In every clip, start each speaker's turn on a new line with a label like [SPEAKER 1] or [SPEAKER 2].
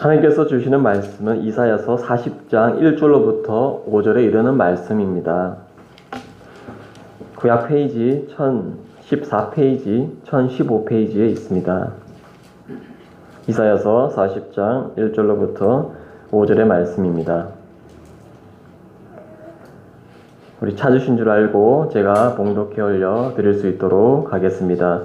[SPEAKER 1] 하나님께서 주시는 말씀은 이사야서 40장 1절로부터 5절에 이르는 말씀입니다. 구약 페이지 1014페이지, 1015페이지에 있습니다. 이사야서 40장 1절로부터 5절의 말씀입니다. 우리 찾으신 줄 알고 제가 봉독해 올려 드릴 수 있도록 하겠습니다.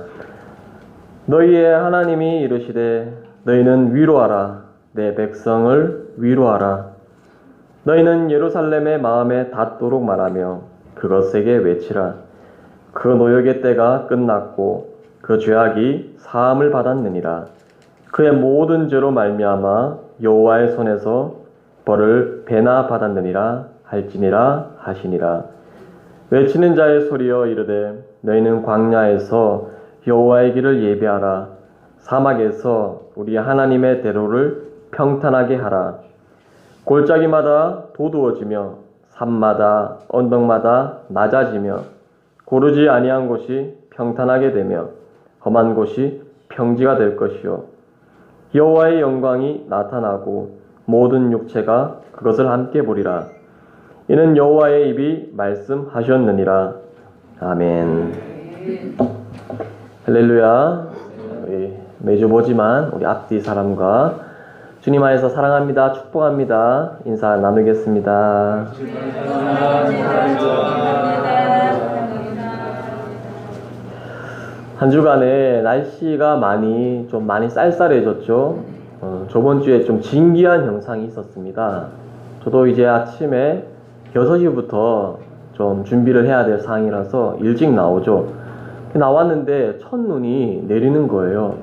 [SPEAKER 1] 너희의 하나님이 이르시되 너희는 위로하라. 내 백성을 위로하라. 너희는 예루살렘의 마음에 닿도록 말하며 그것에게 외치라. 그 노역의 때가 끝났고 그 죄악이 사함을 받았느니라. 그의 모든 죄로 말미암아 여호와의 손에서 벌을 배나 받았느니라 할지니라 하시니라. 외치는 자의 소리여 이르되 너희는 광야에서 여호와의 길을 예비하라. 사막에서 우리 하나님의 대로를 평탄하게 하라. 골짜기마다 도두어지며 산마다 언덕마다 낮아지며 고르지 아니한 곳이 평탄하게 되며 험한 곳이 평지가 될 것이요 여호와의 영광이 나타나고 모든 육체가 그것을 함께 보리라. 이는 여호와의 입이 말씀하셨느니라. 아멘. 할렐루야. 매주 보지만 우리 앞뒤 사람과 주님 안에서 사랑합니다, 축복합니다 인사 나누겠습니다. 한 주간에 날씨가 많이 쌀쌀해졌죠. 저번 주에 좀 진기한 현상이 있었습니다. 저도 이제 아침에 6시부터 좀 준비를 해야 될 상황이라서 일찍 나오죠. 나왔는데 첫눈이 내리는 거예요.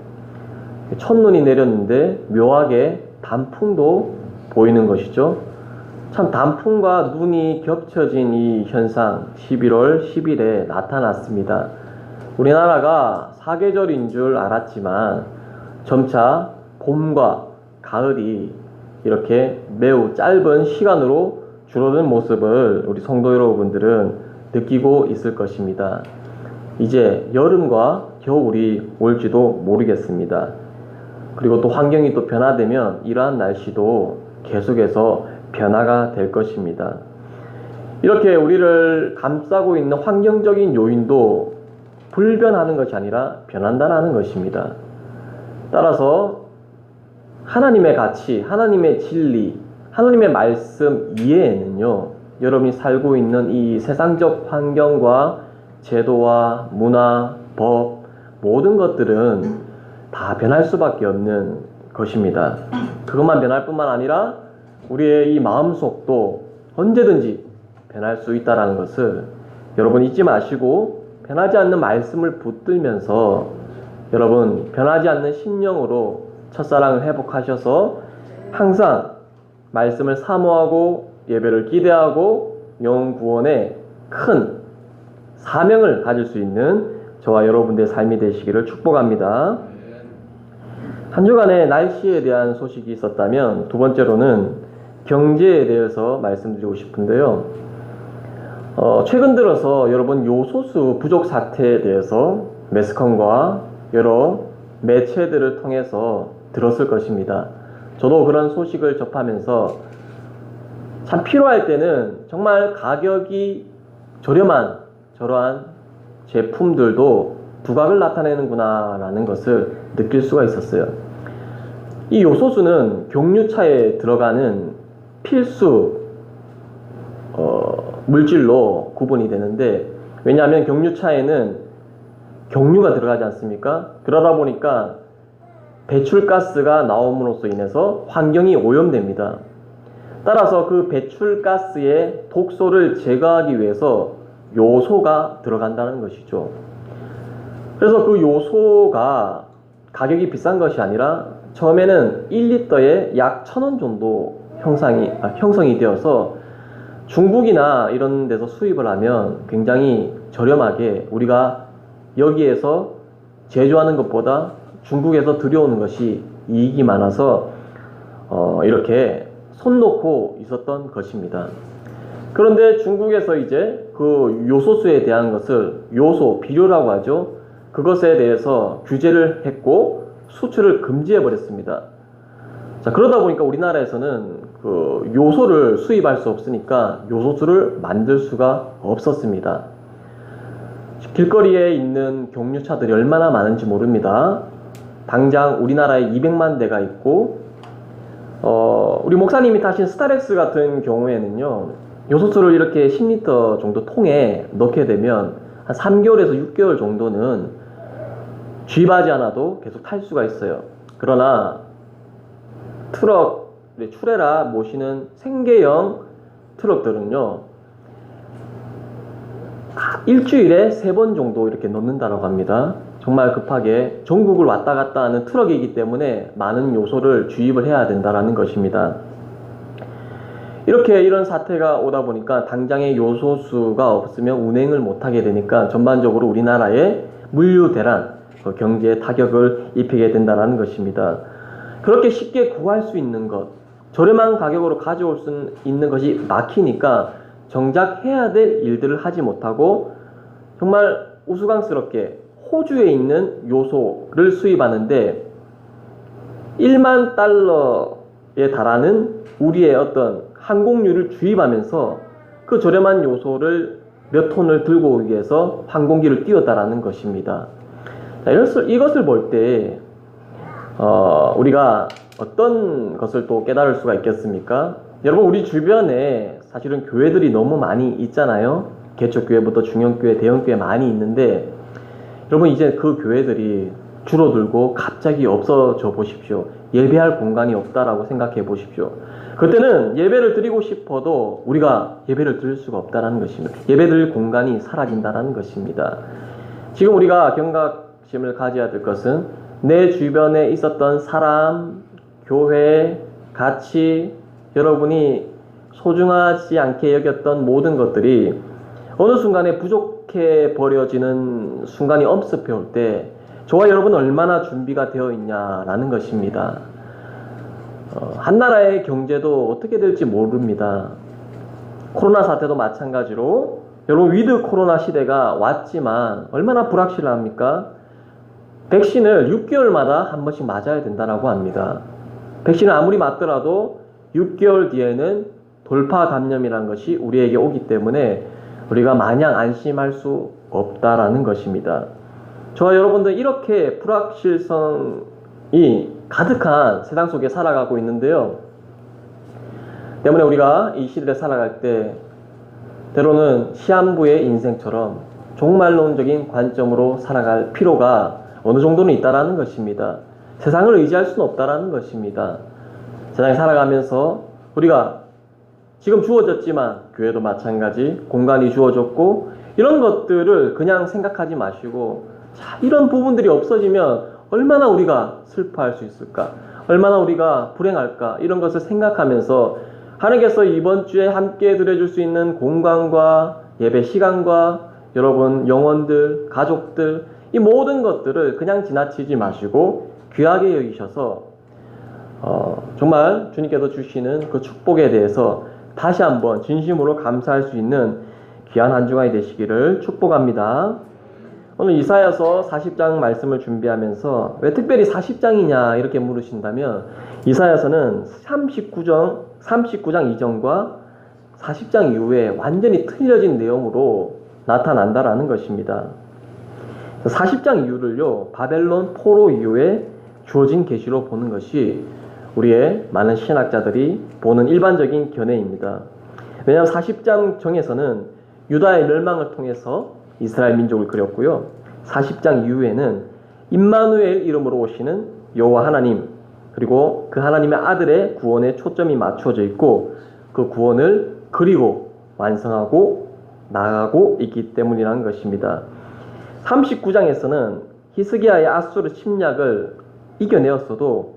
[SPEAKER 1] 첫눈이 내렸는데 묘하게 단풍도 보이는 것이죠. 참 단풍과 눈이 겹쳐진 이 현상 11월 10일에 나타났습니다. 우리나라가 사계절인 줄 알았지만 점차 봄과 가을이 이렇게 매우 짧은 시간으로 줄어든 모습을 우리 성도 여러분들은 느끼고 있을 것입니다. 이제 여름과 겨울이 올지도 모르겠습니다. 그리고 또 환경이 또 변화되면 이러한 날씨도 계속해서 변화가 될 것입니다. 이렇게 우리를 감싸고 있는 환경적인 요인도 불변하는 것이 아니라 변한다는 것입니다. 따라서 하나님의 가치, 하나님의 진리, 하나님의 말씀 이외에는요, 여러분이 살고 있는 이 세상적 환경과 제도와 문화, 법, 모든 것들은 다 변할 수밖에 없는 것입니다. 그것만 변할 뿐만 아니라 우리의 이 마음속도 언제든지 변할 수 있다는 것을 여러분 잊지 마시고 변하지 않는 말씀을 붙들면서 여러분 변하지 않는 심령으로 첫사랑을 회복하셔서 항상 말씀을 사모하고 예배를 기대하고 영혼 구원에 큰 사명을 가질 수 있는 저와 여러분들의 삶이 되시기를 축복합니다. 한 주간의 날씨에 대한 소식이 있었다면 두 번째로는 경제에 대해서 말씀드리고 싶은데요. 최근 들어서 여러분 요소수 부족 사태에 대해서 매스컴과 여러 매체들을 통해서 들었을 것입니다. 저도 그런 소식을 접하면서 참 필요할 때는 정말 가격이 저렴한 저러한 제품들도 두각을 나타내는구나 라는 것을 느낄 수가 있었어요. 이 요소수는 경유차에 들어가는 필수 물질로 구분이 되는데, 왜냐하면 경유차에는 경유가 들어가지 않습니까? 그러다 보니까 배출가스가 나옴으로써 인해서 환경이 오염됩니다. 따라서 그 배출가스의 독소를 제거하기 위해서 요소가 들어간다는 것이죠. 그래서 그 요소가 가격이 비싼 것이 아니라 처음에는 1리터에 약 1,000원 정도 형성이 되어서 중국이나 이런 데서 수입을 하면 굉장히 저렴하게 우리가 여기에서 제조하는 것보다 중국에서 들여오는 것이 이익이 많아서 이렇게 손 놓고 있었던 것입니다. 그런데 중국에서 이제 그 요소수에 대한 것을 요소, 비료라고 하죠. 그것에 대해서 규제를 했고 수출을 금지해 버렸습니다. 자, 그러다 보니까 우리나라에서는 그 요소를 수입할 수 없으니까 요소수를 만들 수가 없었습니다. 길거리에 있는 경유차들이 얼마나 많은지 모릅니다. 당장 우리나라에 200만 대가 있고, 우리 목사님이 타신 스타렉스 같은 경우에는요, 요소수를 이렇게 10리터 정도 통에 넣게 되면 한 3개월에서 6개월 정도는 쥐하지 않아도 계속 탈 수가 있어요. 그러나 트럭, 출애라 모시는 생계형 트럭들은요, 일주일에 3번 정도 이렇게 넣는다고 합니다. 정말 급하게 전국을 왔다 갔다 하는 트럭이기 때문에 많은 요소를 주입을 해야 된다는 것입니다. 이렇게 이런 사태가 오다 보니까 당장의 요소수가 없으면 운행을 못하게 되니까 전반적으로 우리나라의 물류 대란, 경제에 타격을 입히게 된다는 것입니다. 그렇게 쉽게 구할 수 있는 것, 저렴한 가격으로 가져올 수 있는 것이 막히니까 정작 해야 될 일들을 하지 못하고 정말 우스꽝스럽게 호주에 있는 요소를 수입하는데 1만 달러에 달하는 우리의 어떤 항공료를 주입하면서 그 저렴한 요소를 몇 톤을 들고 오기 위해서 항공기를 띄웠다라는 것입니다. 자, 이것을 볼 때 우리가 어떤 것을 또 깨달을 수가 있겠습니까? 여러분, 우리 주변에 사실은 교회들이 너무 많이 있잖아요. 개척교회부터 중형교회, 대형교회 많이 있는데 여러분, 이제 그 교회들이 줄어들고 갑자기 없어져 보십시오. 예배할 공간이 없다라고 생각해 보십시오. 그때는 예배를 드리고 싶어도 우리가 예배를 드릴 수가 없다는 것입니다. 예배 드릴 공간이 사라진다는 것입니다. 지금 우리가 경각심을 가져야 될 것은 내 주변에 있었던 사람, 교회, 가치, 여러분이 소중하지 않게 여겼던 모든 것들이 어느 순간에 부족해 버려지는 순간이 엄습해 올 때 저와 여러분은 얼마나 준비가 되어 있냐라는 것입니다. 한 나라의 경제도 어떻게 될지 모릅니다. 코로나 사태도 마찬가지로 여러분, 위드 코로나 시대가 왔지만 얼마나 불확실합니까? 백신을 6개월마다 한 번씩 맞아야 된다고 합니다. 백신을 아무리 맞더라도 6개월 뒤에는 돌파 감염이라는 것이 우리에게 오기 때문에 우리가 마냥 안심할 수 없다라는 것입니다. 저와 여러분들 이렇게 불확실성이 가득한 세상 속에 살아가고 있는데요. 때문에 우리가 이 시대에 살아갈 때 때로는 시한부의 인생처럼 종말론적인 관점으로 살아갈 필요가 어느 정도는 있다라는 것입니다. 세상을 의지할 수는 없다라는 것입니다. 세상에 살아가면서 우리가 지금 주어졌지만 교회도 마찬가지 공간이 주어졌고 이런 것들을 그냥 생각하지 마시고, 자, 이런 부분들이 없어지면 얼마나 우리가 슬퍼할 수 있을까, 얼마나 우리가 불행할까, 이런 것을 생각하면서 하나님께서 이번 주에 함께 드려줄 수 있는 공간과 예배 시간과 여러분 영혼들, 가족들, 이 모든 것들을 그냥 지나치지 마시고 귀하게 여기셔서 정말 주님께서 주시는 그 축복에 대해서 다시 한번 진심으로 감사할 수 있는 귀한 한 주간이 되시기를 축복합니다. 오늘 이사야서 40장 말씀을 준비하면서 왜 특별히 40장이냐 이렇게 물으신다면, 이사야서는 39장 이전과 40장 이후에 완전히 틀려진 내용으로 나타난다라는 것입니다. 40장 이후를요, 바벨론 포로 이후에 주어진 계시로 보는 것이 우리의 많은 신학자들이 보는 일반적인 견해입니다. 왜냐하면 40장 정에서는 유다의 멸망을 통해서 이스라엘 민족을 그렸고요, 40장 이후에는 임마누엘 이름으로 오시는 여호와 하나님, 그리고 그 하나님의 아들의 구원에 초점이 맞춰져 있고 그 구원을 그리고 완성하고 나아가고 있기 때문이라는 것입니다. 39장에서는 히스기야의 아수르 침략을 이겨내었어도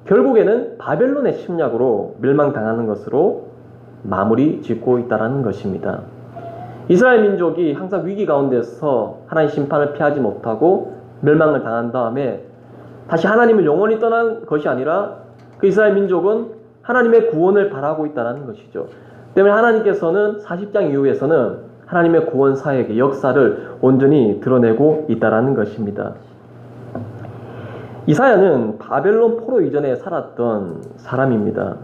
[SPEAKER 1] 결국에는 바벨론의 침략으로 멸망당하는 것으로 마무리 짓고 있다는 것입니다. 이스라엘 민족이 항상 위기 가운데서 하나님의 심판을 피하지 못하고 멸망을 당한 다음에 다시 하나님을 영원히 떠난 것이 아니라 그 이스라엘 민족은 하나님의 구원을 바라고 있다는 것이죠. 때문에 하나님께서는 40장 이후에서는 하나님의 구원 사역의 역사를 온전히 드러내고 있다는 것입니다. 이사야는 바벨론 포로 이전에 살았던 사람입니다.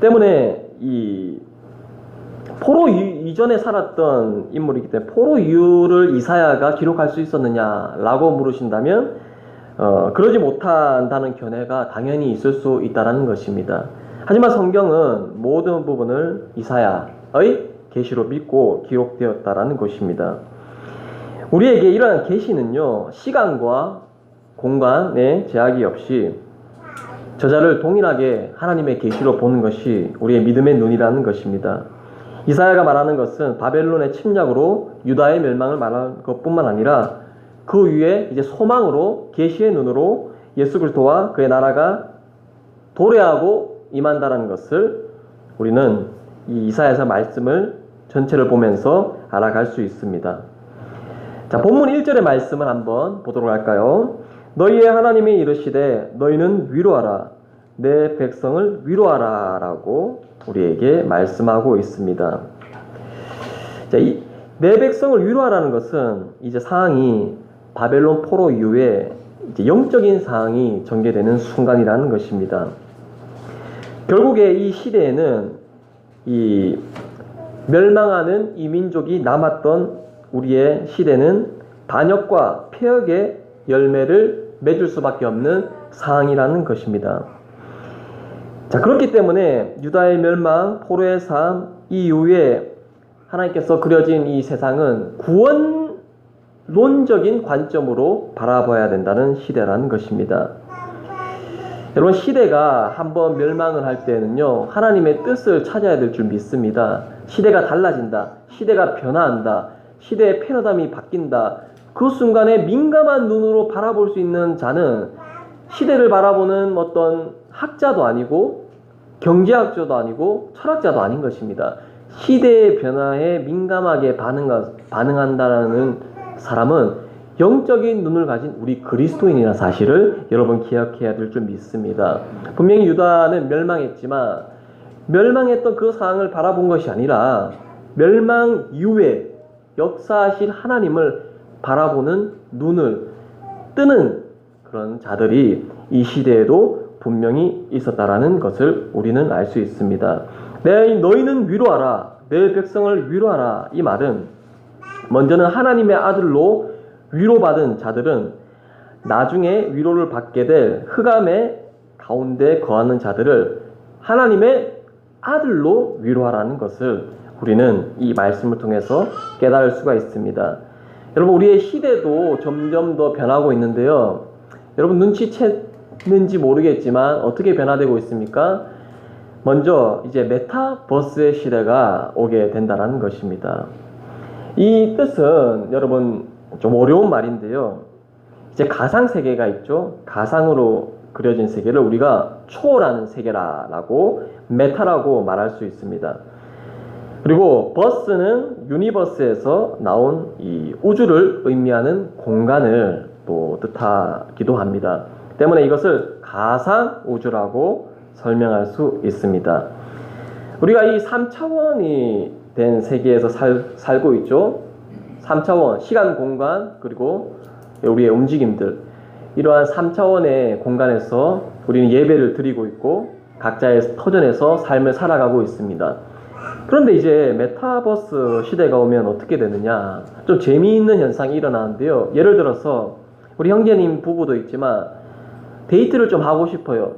[SPEAKER 1] 때문에 이 포로 이전에 살았던 인물이기 때문에 포로 이후를 이사야가 기록할 수 있었느냐라고 물으신다면 그러지 못한다는 견해가 당연히 있을 수 있다는 것입니다. 하지만 성경은 모든 부분을 이사야의 계시로 믿고 기록되었다라는 것입니다. 우리에게 이러한 계시는요, 시간과 공간의 제약이 없이 저자를 동일하게 하나님의 계시로 보는 것이 우리의 믿음의 눈이라는 것입니다. 이사야가 말하는 것은 바벨론의 침략으로 유다의 멸망을 말하는 것뿐만 아니라 그 위에 이제 소망으로 계시의 눈으로 예수 그리스도와 그의 나라가 도래하고 임한다라는 것을 우리는 이 이사야서 말씀을 전체를 보면서 알아갈 수 있습니다. 자, 본문 1절의 말씀을 한번 보도록 할까요? 너희의 하나님이 이르시되 너희는 위로하라 내 백성을 위로하라 라고 우리에게 말씀하고 있습니다. 자, 내 백성을 위로하라는 것은 이제 사항이 바벨론 포로 이후에 이제 영적인 사항이 전개되는 순간이라는 것입니다. 결국에 이 시대에는 이 멸망하는 이 민족이 남았던 우리의 시대는 반역과 폐역의 열매를 맺을 수밖에 없는 상황이라는 것입니다. 자, 그렇기 때문에 유다의 멸망, 포로의 삶 이후에 하나님께서 그려진 이 세상은 구원론적인 관점으로 바라봐야 된다는 시대라는 것입니다. 여러분, 시대가 한번 멸망을 할 때는요, 하나님의 뜻을 찾아야 될 줄 믿습니다. 시대가 달라진다, 시대가 변화한다, 시대의 패러다임이 바뀐다. 그 순간에 민감한 눈으로 바라볼 수 있는 자는 시대를 바라보는 어떤 학자도 아니고 경제학자도 아니고 철학자도 아닌 것입니다. 시대의 변화에 민감하게 반응한다는 사람은 영적인 눈을 가진 우리 그리스도인이라는 사실을 여러분 기억해야 될 줄 믿습니다. 분명히 유다는 멸망했지만 멸망했던 그 상황을 바라본 것이 아니라 멸망 이후에 역사하실 하나님을 바라보는 눈을 뜨는 그런 자들이 이 시대에도 분명히 있었다라는 것을 우리는 알 수 있습니다. 너희는 위로하라, 내 백성을 위로하라. 이 말은 먼저는 하나님의 아들로 위로받은 자들은 나중에 위로를 받게 될 흑암의 가운데 거하는 자들을 하나님의 아들로 위로하라는 것을 우리는 이 말씀을 통해서 깨달을 수가 있습니다. 여러분, 우리의 시대도 점점 더 변하고 있는데요. 여러분 눈치챘는지 모르겠지만 어떻게 변화되고 있습니까? 먼저 이제 메타버스의 시대가 오게 된다는 것입니다. 이 뜻은 여러분 좀 어려운 말인데요. 이제 가상 세계가 있죠. 가상으로 그려진 세계를 우리가 초월하는 세계라고 메타라고 말할 수 있습니다. 그리고 버스는 유니버스에서 나온 이 우주를 의미하는 공간을 또 뜻하기도 합니다. 때문에 이것을 가상 우주라고 설명할 수 있습니다. 우리가 이 3차원이 된 세계에서 살고 있죠. 3차원, 시간, 공간, 그리고 우리의 움직임들, 이러한 3차원의 공간에서 우리는 예배를 드리고 있고 각자의 터전에서 삶을 살아가고 있습니다. 그런데 이제 메타버스 시대가 오면 어떻게 되느냐, 좀 재미있는 현상이 일어나는데요. 예를 들어서 우리 형제님 부부도 있지만 데이트를 좀 하고 싶어요.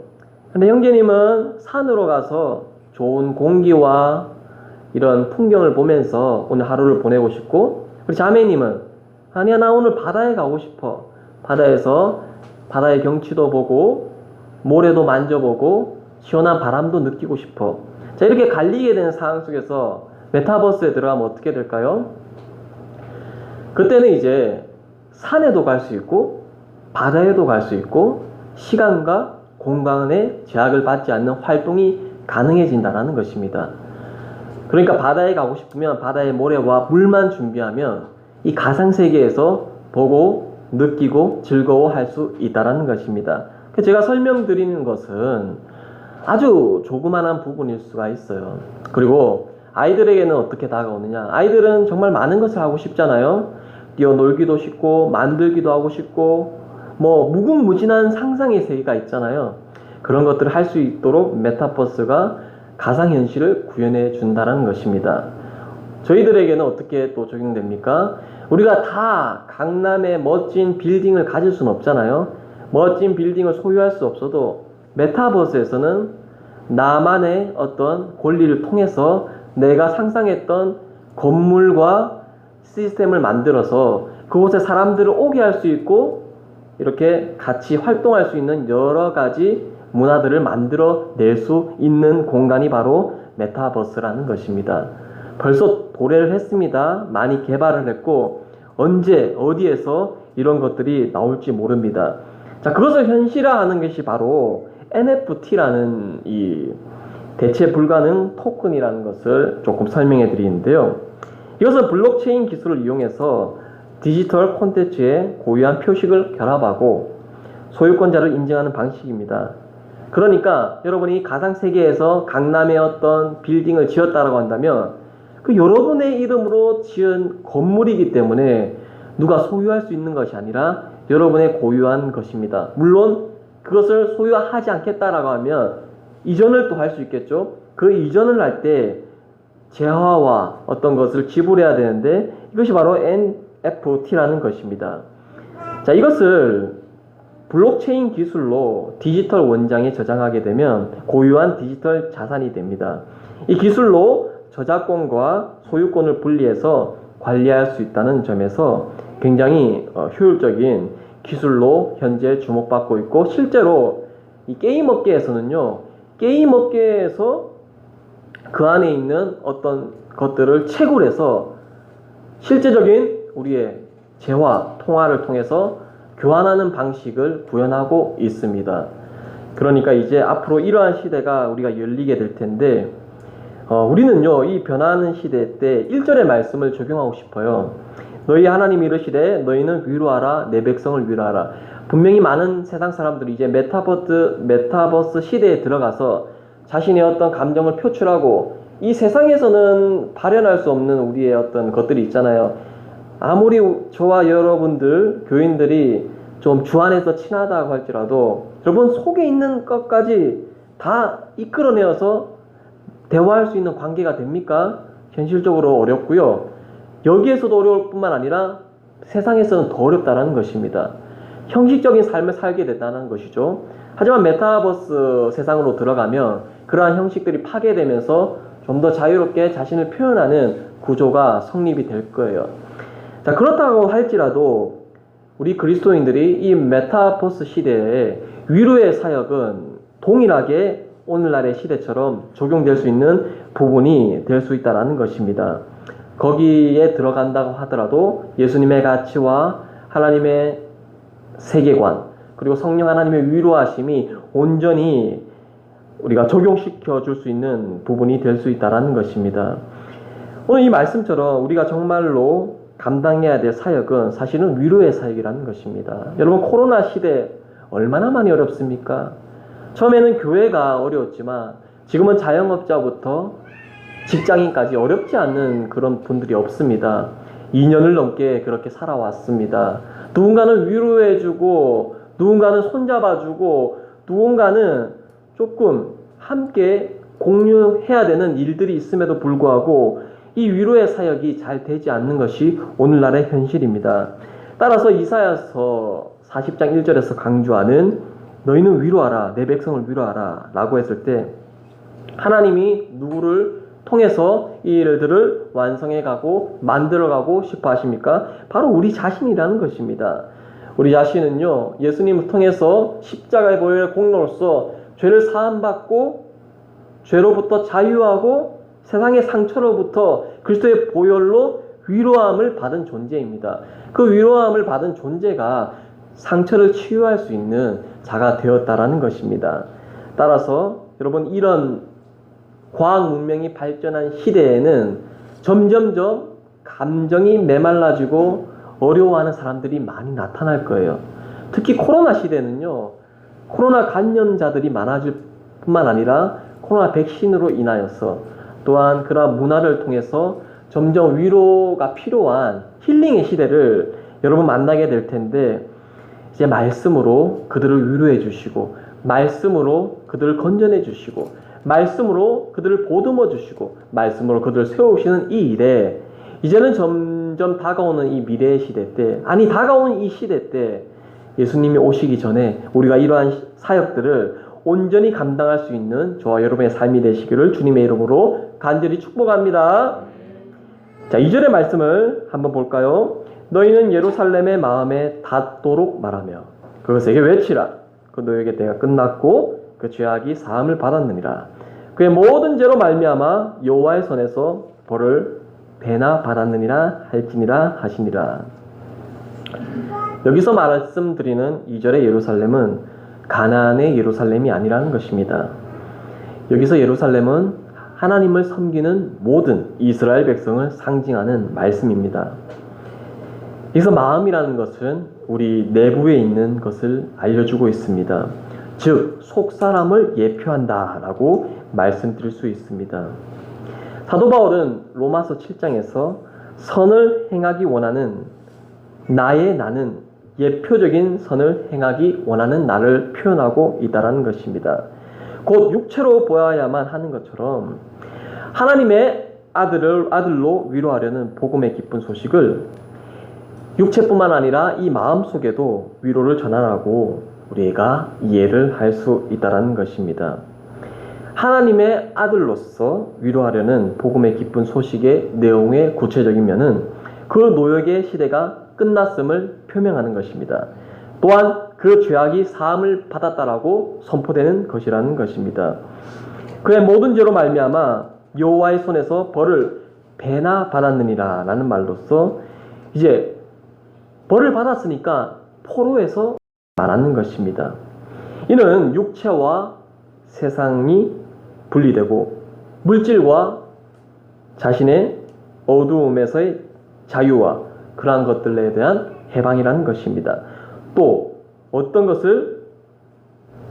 [SPEAKER 1] 근데 형제님은 산으로 가서 좋은 공기와 이런 풍경을 보면서 오늘 하루를 보내고 싶고, 우리 자매님은 아니야, 나 오늘 바다에 가고 싶어. 바다에서 바다의 경치도 보고 모래도 만져보고 시원한 바람도 느끼고 싶어. 자, 이렇게 갈리게 되는 상황 속에서 메타버스에 들어가면 어떻게 될까요? 그때는 이제 산에도 갈 수 있고 바다에도 갈 수 있고 시간과 공간의 제약을 받지 않는 활동이 가능해진다는 것입니다. 그러니까 바다에 가고 싶으면 바다의 모래와 물만 준비하면 이 가상세계에서 보고 느끼고 즐거워할 수 있다는 것입니다. 제가 설명드리는 것은 아주 조그만한 부분일 수가 있어요. 그리고 아이들에게는 어떻게 다가오느냐, 아이들은 정말 많은 것을 하고 싶잖아요. 뛰어놀기도 싶고 만들기도 하고 싶고 뭐 무궁무진한 상상의 세계가 있잖아요. 그런 것들을 할 수 있도록 메타버스가 가상현실을 구현해 준다는 것입니다. 저희들에게는 어떻게 또 적용됩니까? 우리가 다 강남의 멋진 빌딩을 가질 수는 없잖아요. 멋진 빌딩을 소유할 수 없어도 메타버스에서는 나만의 어떤 권리를 통해서 내가 상상했던 건물과 시스템을 만들어서 그곳에 사람들을 오게 할 수 있고 이렇게 같이 활동할 수 있는 여러 가지 문화들을 만들어낼 수 있는 공간이 바로 메타버스라는 것입니다. 벌써 도래를 했습니다. 많이 개발을 했고 언제 어디에서 이런 것들이 나올지 모릅니다. 자, 그것을 현실화하는 것이 바로 NFT라는 이 대체 불가능 토큰이라는 것을 조금 설명해 드리는데요. 이것은 블록체인 기술을 이용해서 디지털 콘텐츠에 고유한 표식을 결합하고 소유권자를 인증하는 방식입니다. 그러니까 여러분이 가상세계에서 강남의 어떤 빌딩을 지었다라고 한다면 그 여러분의 이름으로 지은 건물이기 때문에 누가 소유할 수 있는 것이 아니라 여러분의 고유한 것입니다. 물론 그것을 소유하지 않겠다라고 하면 이전을 또 할 수 있겠죠. 그 이전을 할 때 재화와 어떤 것을 지불해야 되는데 이것이 바로 NFT라는 것입니다. 자, 이것을 블록체인 기술로 디지털 원장에 저장하게 되면 고유한 디지털 자산이 됩니다. 이 기술로 저작권과 소유권을 분리해서 관리할 수 있다는 점에서 굉장히 효율적인 기술로 현재 주목받고 있고, 실제로 이 게임 업계에서는요, 게임 업계에서 그 안에 있는 어떤 것들을 채굴해서 실제적인 우리의 재화, 통화를 통해서 교환하는 방식을 구현하고 있습니다. 그러니까 이제 앞으로 이러한 시대가 우리가 열리게 될 텐데, 우리는요, 이 변화하는 시대 때 1절의 말씀을 적용하고 싶어요. 너희 하나님이 이르시되 너희는 위로하라, 내 백성을 위로하라. 분명히 많은 세상 사람들이 이제 메타버스 시대에 들어가서 자신의 어떤 감정을 표출하고, 이 세상에서는 발현할 수 없는 우리의 어떤 것들이 있잖아요. 아무리 저와 여러분들 교인들이 좀 주안에서 친하다고 할지라도 여러분 속에 있는 것까지 다 이끌어내어서 대화할 수 있는 관계가 됩니까? 현실적으로 어렵고요. 여기에서도 어려울 뿐만 아니라 세상에서는 더 어렵다는 것입니다. 형식적인 삶을 살게 된다는 것이죠. 하지만 메타버스 세상으로 들어가면 그러한 형식들이 파괴되면서 좀 더 자유롭게 자신을 표현하는 구조가 성립이 될 거예요. 자, 그렇다고 할지라도 우리 그리스도인들이 이 메타버스 시대에 위로의 사역은 동일하게 오늘날의 시대처럼 적용될 수 있는 부분이 될 수 있다는 것입니다. 거기에 들어간다고 하더라도 예수님의 가치와 하나님의 세계관, 그리고 성령 하나님의 위로하심이 온전히 우리가 적용시켜 줄 수 있는 부분이 될 수 있다는 것입니다. 오늘 이 말씀처럼 우리가 정말로 감당해야 될 사역은 사실은 위로의 사역이라는 것입니다. 여러분, 코로나 시대 얼마나 많이 어렵습니까? 처음에는 교회가 어려웠지만 지금은 자영업자부터 직장인까지 어렵지 않는 그런 분들이 없습니다. 2년을 넘게 그렇게 살아왔습니다. 누군가는 위로해주고, 누군가는 손잡아주고, 누군가는 조금 함께 공유해야 되는 일들이 있음에도 불구하고 이 위로의 사역이 잘 되지 않는 것이 오늘날의 현실입니다. 따라서 이사야서 40장 1절에서 강조하는 너희는 위로하라, 내 백성을 위로하라 라고 했을 때 하나님이 누구를 통해서 이 일들을 완성해가고 만들어가고 싶어 하십니까? 바로 우리 자신이라는 것입니다. 우리 자신은요, 예수님을 통해서 십자가의 보혈의 공로로서 죄를 사함받고 죄로부터 자유하고 세상의 상처로부터 그리스도의 보혈로 위로함을 받은 존재입니다. 그 위로함을 받은 존재가 상처를 치유할 수 있는 자가 되었다라는 것입니다. 따라서 여러분, 이런 과학 문명이 발전한 시대에는 점점점 감정이 메말라지고 어려워하는 사람들이 많이 나타날 거예요. 특히 코로나 시대는요, 코로나 감염자들이 많아질 뿐만 아니라 코로나 백신으로 인하여서 또한 그러한 문화를 통해서 점점 위로가 필요한 힐링의 시대를 여러분 만나게 될 텐데, 이제 말씀으로 그들을 위로해 주시고, 말씀으로 그들을 건전해 주시고, 말씀으로 그들을 보듬어 주시고, 말씀으로 그들을 세우시는 이 일에 이제는 점점 다가오는 이 미래의 시대 때, 아니 다가오는 이 시대 때 예수님이 오시기 전에 우리가 이러한 사역들을 온전히 감당할 수 있는 저와 여러분의 삶이 되시기를 주님의 이름으로 간절히 축복합니다. 자, 2절의 말씀을 한번 볼까요? 너희는 예루살렘의 마음에 닿도록 말하며 그것에게 외치라. 그 너에게 때가 끝났고 그 죄악이 사함을 받았느니라. 그의 모든 죄로 말미암아 여호와의 손에서 벌을 배나 받았느니라 할지니라 하시니라. 여기서 말씀드리는 2절의 예루살렘은 가나안의 예루살렘이 아니라는 것입니다. 여기서 예루살렘은 하나님을 섬기는 모든 이스라엘 백성을 상징하는 말씀입니다. 여기서 마음이라는 것은 우리 내부에 있는 것을 알려주고 있습니다. 즉 속사람을 예표한다라고 말씀드릴 수 있습니다. 사도 바울은 로마서 7장에서 선을 행하기 원하는 나는 예표적인 선을 행하기 원하는 나를 표현하고 있다는 것입니다. 곧 육체로 보아야만 하는 것처럼 하나님의 아들로 위로하려는 복음의 기쁜 소식을 육체뿐만 아니라 이 마음 속에도 위로를 전하라고 우리가 이해를 할 수 있다는 것입니다. 하나님의 아들로서 위로하려는 복음의 기쁜 소식의 내용의 구체적인 면은 그 노역의 시대가 끝났음을 표명하는 것입니다. 또한 그 죄악이 사함을 받았다라고 선포되는 것이라는 것입니다. 그의 모든 죄로 말미암아 여호와의 손에서 벌을 배나 받았느니라 라는 말로써 이제 벌을 받았으니까 포로에서 말하는 것입니다. 이는 육체와 세상이 분리되고 물질과 자신의 어두움에서의 자유와 그러한 것들에 대한 해방이라는 것입니다. 또 어떤 것을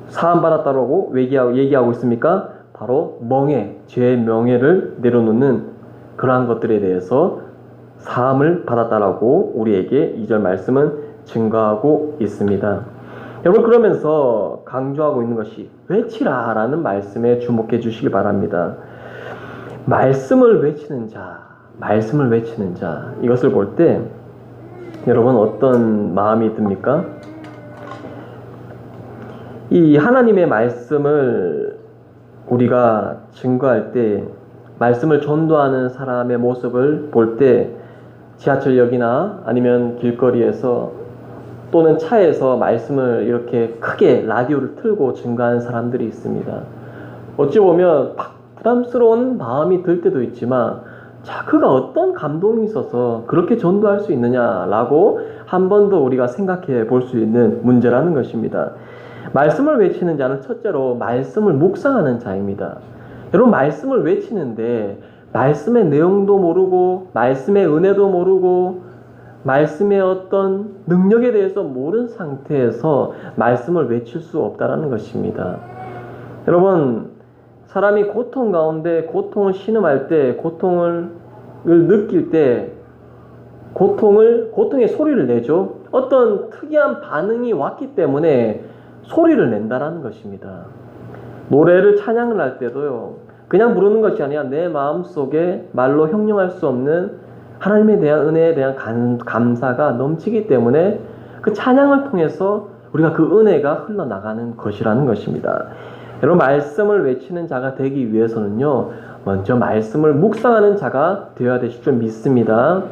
[SPEAKER 1] 사함받았다고 얘기하고 있습니까? 바로 멍에, 죄의 명예를 내려놓는 그러한 것들에 대해서 사함을 받았다라고 우리에게 2절 말씀은 증거하고 있습니다. 여러분, 그러면서 강조하고 있는 것이 외치라 라는 말씀에 주목해 주시기 바랍니다. 말씀을 외치는 자, 이것을 볼 때 여러분 어떤 마음이 듭니까? 이 하나님의 말씀을 우리가 증거할 때, 말씀을 전도하는 사람의 모습을 볼 때 지하철역이나 아니면 길거리에서 또는 차에서 말씀을 이렇게 크게 라디오를 틀고 증거하는 사람들이 있습니다. 어찌 보면 부담스러운 마음이 들 때도 있지만, 자, 그가 어떤 감동이 있어서 그렇게 전도할 수 있느냐라고 한 번 더 우리가 생각해 볼 수 있는 문제라는 것입니다. 말씀을 외치는 자는 첫째로 말씀을 묵상하는 자입니다. 여러분, 말씀을 외치는데 말씀의 내용도 모르고 말씀의 은혜도 모르고 말씀의 어떤 능력에 대해서 모르는 상태에서 말씀을 외칠 수 없다는 것입니다. 여러분, 사람이 고통 가운데 고통을 신음할 때, 고통을 느낄 때 고통의 소리를 내죠. 어떤 특이한 반응이 왔기 때문에 소리를 낸다라는 것입니다. 노래를 찬양을 할 때도요, 그냥 부르는 것이 아니라 내 마음속에 말로 형용할 수 없는 하나님에 대한 은혜에 대한 감사가 넘치기 때문에 그 찬양을 통해서 우리가 그 은혜가 흘러나가는 것이라는 것입니다. 여러분, 말씀을 외치는 자가 되기 위해서는요, 먼저 말씀을 묵상하는 자가 되어야 되실 줄 믿습니다.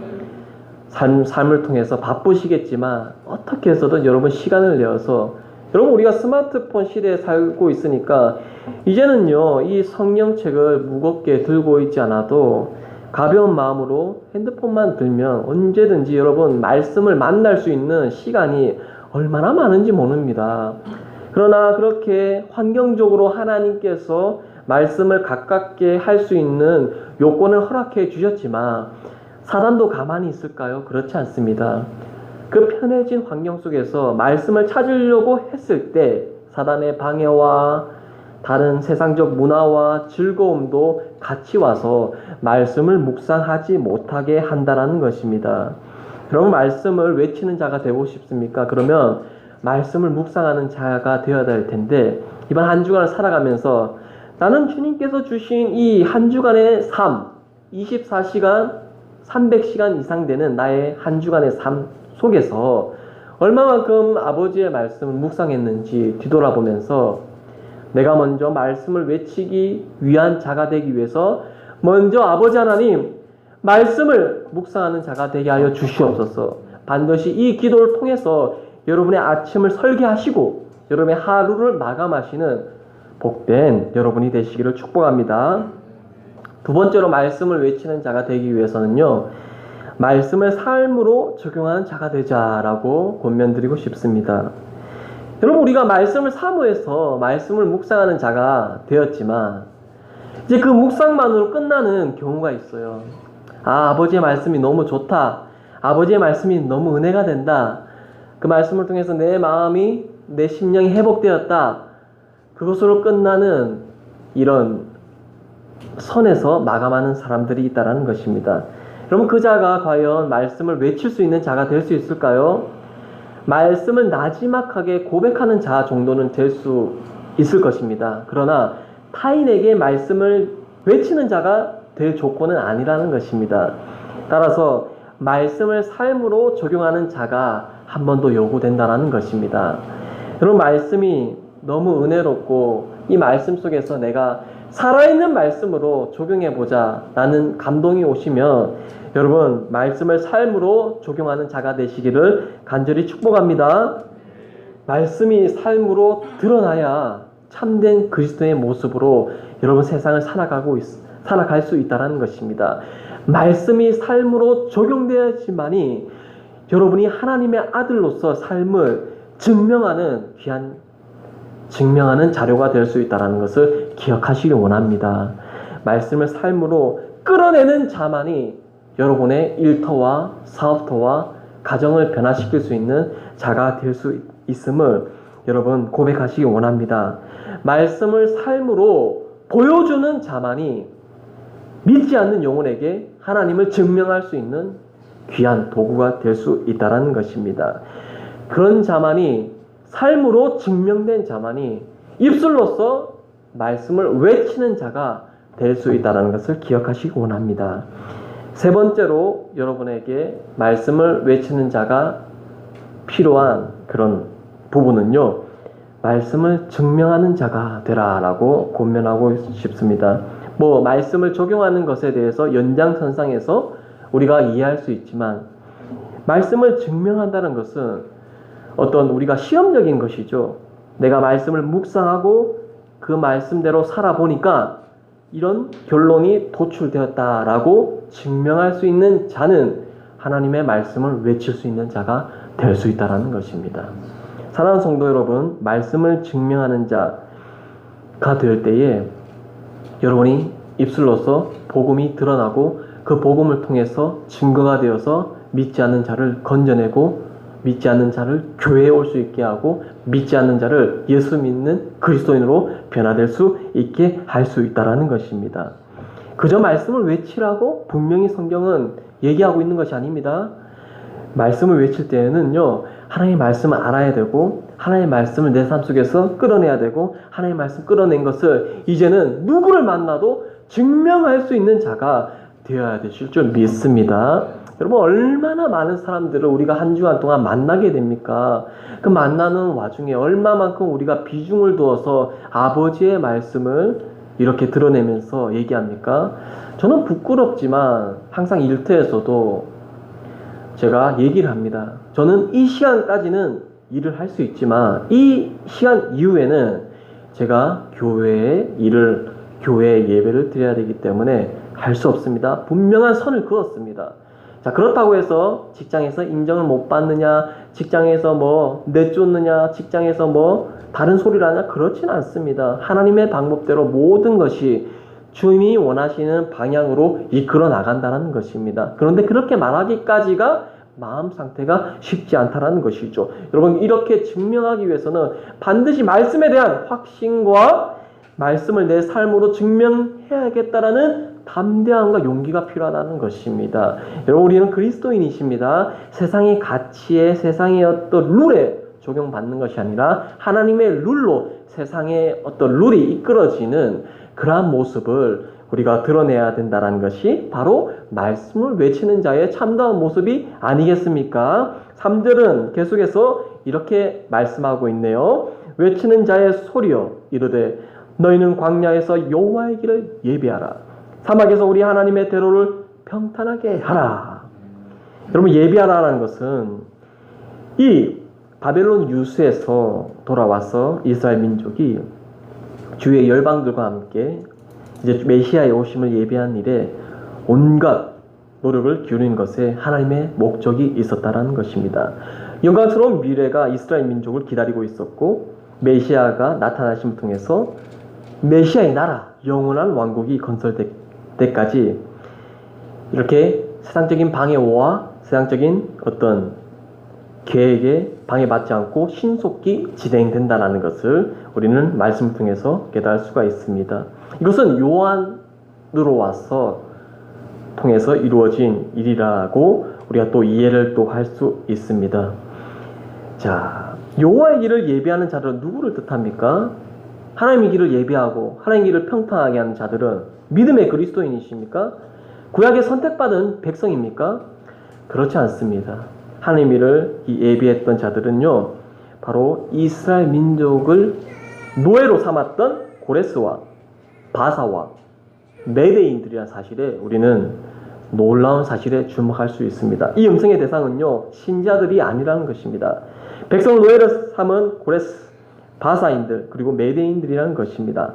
[SPEAKER 1] 삶을 통해서 바쁘시겠지만 어떻게 해서든 여러분 시간을 내어서, 여러분, 우리가 스마트폰 시대에 살고 있으니까 이제는요, 이 성경책을 무겁게 들고 있지 않아도 가벼운 마음으로 핸드폰만 들면 언제든지 여러분 말씀을 만날 수 있는 시간이 얼마나 많은지 모릅니다. 그러나 그렇게 환경적으로 하나님께서 말씀을 가깝게 할 수 있는 요건을 허락해 주셨지만 사단도 가만히 있을까요? 그렇지 않습니다. 그 편해진 환경 속에서 말씀을 찾으려고 했을 때 사단의 방해와 다른 세상적 문화와 즐거움도 같이 와서 말씀을 묵상하지 못하게 한다는 것입니다. 여러분, 말씀을 외치는 자가 되고 싶습니까? 그러면 말씀을 묵상하는 자가 되어야 될 텐데, 이번 한 주간을 살아가면서 나는 주님께서 주신 이 한 주간의 삶, 24시간, 300시간 이상 되는 나의 한 주간의 삶 속에서 얼마만큼 아버지의 말씀을 묵상했는지 뒤돌아보면서 내가 먼저 말씀을 외치기 위한 자가 되기 위해서 먼저 아버지 하나님 말씀을 묵상하는 자가 되게 하여 주시옵소서. 반드시 이 기도를 통해서 여러분의 아침을 설계하시고 여러분의 하루를 마감하시는 복된 여러분이 되시기를 축복합니다. 두 번째로 말씀을 외치는 자가 되기 위해서는요, 말씀을 삶으로 적용하는 자가 되자라고 권면드리고 싶습니다. 여러분, 우리가 말씀을 사모해서 말씀을 묵상하는 자가 되었지만 이제 그 묵상만으로 끝나는 경우가 있어요. 아버지의 말씀이 너무 좋다. 아버지의 말씀이 너무 은혜가 된다. 그 말씀을 통해서 내 마음이, 내 심령이 회복되었다. 그것으로 끝나는 이런 선에서 마감하는 사람들이 있다는 것입니다. 여러분, 그 자가 과연 말씀을 외칠 수 있는 자가 될 수 있을까요? 말씀을 나지막하게 고백하는 자 정도는 될 수 있을 것입니다. 그러나 타인에게 말씀을 외치는 자가 될 조건은 아니라는 것입니다. 따라서 말씀을 삶으로 적용하는 자가 한 번 더 요구된다는 것입니다. 여러분, 말씀이 너무 은혜롭고 이 말씀 속에서 내가 살아있는 말씀으로 적용해보자 라는 감동이 오시면 여러분, 말씀을 삶으로 적용하는 자가 되시기를 간절히 축복합니다. 말씀이 삶으로 드러나야 참된 그리스도의 모습으로 여러분 세상을 살아갈 수 있다는 것입니다. 말씀이 삶으로 적용되어야지만이 여러분이 하나님의 아들로서 삶을 증명하는 자료가 될 수 있다는 것을 기억하시길 원합니다. 말씀을 삶으로 끌어내는 자만이 여러분의 일터와 사업터와 가정을 변화시킬 수 있는 자가 될 수 있음을 여러분 고백하시기 원합니다. 말씀을 삶으로 보여주는 자만이 믿지 않는 영혼에게 하나님을 증명할 수 있는 귀한 도구가 될 수 있다는 것입니다. 그런 자만이, 삶으로 증명된 자만이 입술로서 말씀을 외치는 자가 될 수 있다는 것을 기억하시기 원합니다. 세 번째로 여러분에게 말씀을 외치는 자가 필요한 그런 부분은요, 말씀을 증명하는 자가 되라라고 권면하고 싶습니다. 말씀을 적용하는 것에 대해서 연장선상에서 우리가 이해할 수 있지만, 말씀을 증명한다는 것은 어떤 우리가 시험적인 것이죠. 내가 말씀을 묵상하고 그 말씀대로 살아보니까 이런 결론이 도출되었다라고 증명할 수 있는 자는 하나님의 말씀을 외칠 수 있는 자가 될 수 있다는 것입니다. 사랑하는 성도 여러분, 말씀을 증명하는 자가 될 때에 여러분이 입술로서 복음이 드러나고 그 복음을 통해서 증거가 되어서 믿지 않는 자를 건져내고 믿지 않는 자를 교회에 올 수 있게 하고 믿지 않는 자를 예수 믿는 그리스도인으로 변화될 수 있게 할 수 있다는 것입니다. 그저 말씀을 외치라고 분명히 성경은 얘기하고 있는 것이 아닙니다. 말씀을 외칠 때에는요, 하나님의 말씀을 알아야 되고 하나님의 말씀을 내 삶 속에서 끌어내야 되고 하나님의 말씀 끌어낸 것을 이제는 누구를 만나도 증명할 수 있는 자가 되어야 되실 줄 믿습니다. 여러분, 얼마나 많은 사람들을 우리가 한 주간 동안 만나게 됩니까? 그 만나는 와중에 얼마만큼 우리가 비중을 두어서 아버지의 말씀을 이렇게 드러내면서 얘기합니까? 저는 부끄럽지만 항상 일터에서도 제가 얘기를 합니다. 저는 이 시간까지는 일을 할 수 있지만 이 시간 이후에는 제가 교회 예배를 드려야 되기 때문에 할 수 없습니다. 분명한 선을 그었습니다. 자, 그렇다고 해서 직장에서 인정을 못 받느냐, 직장에서 내쫓느냐, 직장에서 다른 소리를 하냐, 그렇진 않습니다. 하나님의 방법대로 모든 것이 주님이 원하시는 방향으로 이끌어 나간다는 것입니다. 그런데 그렇게 말하기까지가 마음 상태가 쉽지 않다는 것이죠. 여러분, 이렇게 증명하기 위해서는 반드시 말씀에 대한 확신과 말씀을 내 삶으로 증명해야겠다라는 담대함과 용기가 필요하다는 것입니다. 여러분, 우리는 그리스도인이십니다. 세상의 가치에, 세상의 어떤 룰에 적용받는 것이 아니라 하나님의 룰로 세상의 어떤 룰이 이끌어지는 그러한 모습을 우리가 드러내야 된다는 것이 바로 말씀을 외치는 자의 참다운 모습이 아니겠습니까? 3절은 계속해서 이렇게 말씀하고 있네요. 외치는 자의 소리여 이르되 너희는 광야에서 여호와의 길을 예비하라. 사막에서 우리 하나님의 대로를 평탄하게 하라. 여러분, 예비하라는 것은 이 바벨론 유수에서 돌아와서 이스라엘 민족이 주의 열방들과 함께 이제 메시아의 오심을 예비한 일에 온갖 노력을 기울이는 것에 하나님의 목적이 있었다라는 것입니다. 영광스러운 미래가 이스라엘 민족을 기다리고 있었고 메시아가 나타나심을 통해서 메시아의 나라, 영원한 왕국이 건설될 때까지 이렇게 세상적인 방해와 세상적인 어떤 계획에 방해받지 않고 신속히 진행된다는 것을 우리는 말씀을 통해서 깨달을 수가 있습니다. 이것은 요한으로 와서 통해서 이루어진 일이라고 우리가 또 이해를 또 할 수 있습니다. 자, 여호와의 길을 예비하는 자들은 누구를 뜻합니까? 하나님의 길을 예비하고 하나님의 길을 평탄하게 하는 자들은 믿음의 그리스도인이십니까? 구약에 선택받은 백성입니까? 그렇지 않습니다. 하나님의 일을 예비했던 자들은요, 바로 이스라엘 민족을 노예로 삼았던 고레스와 바사와 메대인들이라는 사실에 우리는 놀라운 사실에 주목할 수 있습니다. 이 음성의 대상은요, 신자들이 아니라는 것입니다. 백성을 노예로 삼은 고레스, 바사인들, 그리고 메대인들이라는 것입니다.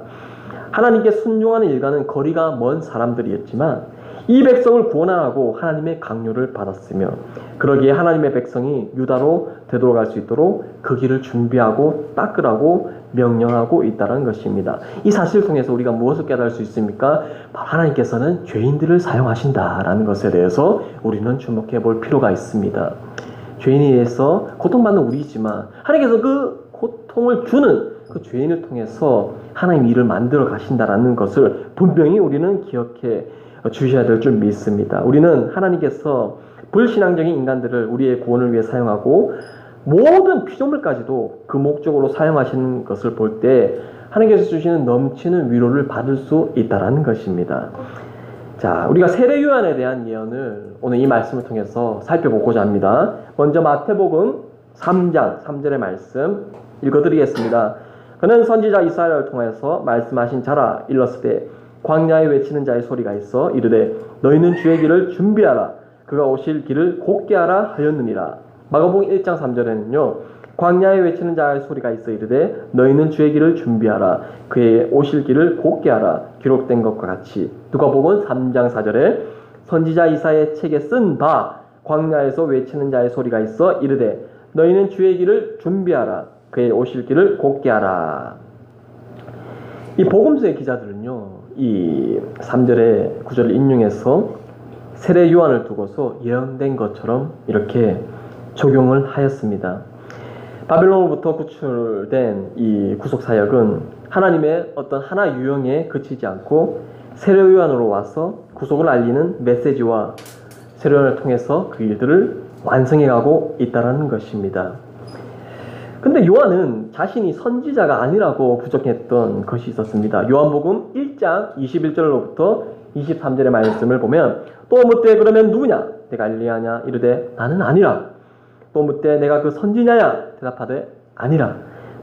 [SPEAKER 1] 하나님께 순종하는 일과는 거리가 먼 사람들이었지만 이 백성을 구원하라고 하나님의 강요를 받았으며 그러기에 하나님의 백성이 유다로 되돌아갈 수 있도록 그 길을 준비하고 닦으라고 명령하고 있다는 것입니다. 이 사실을 통해서 우리가 무엇을 깨달을 수 있습니까? 바로 하나님께서는 죄인들을 사용하신다라는 것에 대해서 우리는 주목해 볼 필요가 있습니다. 죄인에 의해서 고통받는 우리이지만 하나님께서 그 고통을 주는 그 죄인을 통해서 하나님 일을 만들어 가신다라는 것을 분명히 우리는 기억해 주셔야 될 줄 믿습니다. 우리는 하나님께서 불신앙적인 인간들을 우리의 구원을 위해 사용하고 모든 피조물까지도 그 목적으로 사용하시는 것을 볼 때 하나님께서 주시는 넘치는 위로를 받을 수 있다는 것입니다. 자, 우리가 세례 요한에 대한 예언을 오늘 이 말씀을 통해서 살펴보고자 합니다. 먼저 마태복음 3장 3절의 말씀 읽어드리겠습니다. 그는 선지자 이사야를 통해서 말씀하신 자라 일렀을 때 광야에 외치는 자의 소리가 있어 이르되 너희는 주의 길을 준비하라 그가 오실 길을 곧게 하라 하였느니라. 마가복음 1장 3절에는요 광야에 외치는 자의 소리가 있어 이르되 너희는 주의 길을 준비하라 그의 오실 길을 곧게 하라 기록된 것과 같이. 누가복음 3장 4절에 선지자 이사야의 책에 쓴 바 광야에서 외치는 자의 소리가 있어 이르되 너희는 주의 길을 준비하라 그의 오실 길을 곧게 하라. 이 복음서의 기자들은요 이 3절의 구절을 인용해서 세례 요한을 두고서 예언된 것처럼 이렇게 적용을 하였습니다. 바벨론으로부터 구출된 이 구속사역은 하나님의 어떤 하나 유형에 그치지 않고 세례 요한으로 와서 구속을 알리는 메시지와 세례 요한을 통해서 그 일들을 완성해가고 있다는 것입니다. 근데 요한은 자신이 선지자가 아니라고 부족했던 것이 있었습니다. 요한복음 1장 21절로부터 23절의 말씀을 보면 또 묻되 그러면 누구냐? 내가 엘리야냐? 이르되 나는 아니라. 또 묻되 내가 그 선지자냐? 대답하되 아니라.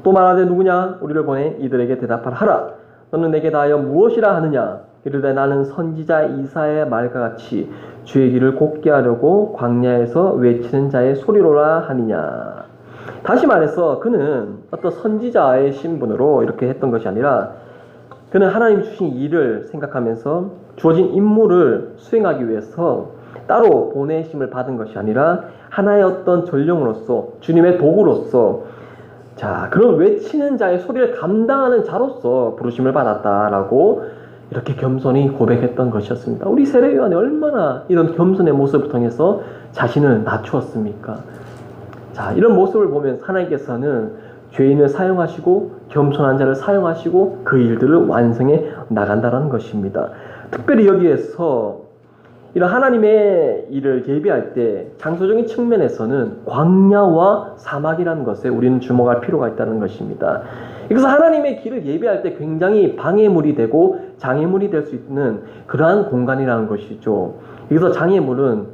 [SPEAKER 1] 또 말하되 누구냐? 우리를 보내 이들에게 대답하라 하라. 너는 내게 다하여 무엇이라 하느냐? 이르되 나는 선지자 이사야의 말과 같이 주의 길을 곧게 하려고 광야에서 외치는 자의 소리로라 하느냐. 다시 말해서 그는 어떤 선지자의 신분으로 이렇게 했던 것이 아니라 그는 하나님 주신 일을 생각하면서 주어진 임무를 수행하기 위해서 따로 보내심을 받은 것이 아니라 하나의 어떤 전령으로서 주님의 도구로서 자 그런 외치는 자의 소리를 감당하는 자로서 부르심을 받았다라고 이렇게 겸손히 고백했던 것이었습니다. 우리 세례 요한이 얼마나 이런 겸손의 모습을 통해서 자신을 낮추었습니까? 자, 이런 모습을 보면 하나님께서는 죄인을 사용하시고 겸손한 자를 사용하시고 그 일들을 완성해 나간다는 것입니다. 특별히 여기에서 이런 하나님의 일을 예비할 때 장소적인 측면에서는 광야와 사막이라는 것에 우리는 주목할 필요가 있다는 것입니다. 그래서 하나님의 길을 예비할 때 굉장히 방해물이 되고 장애물이 될 수 있는 그러한 공간이라는 것이죠. 그래서 장애물은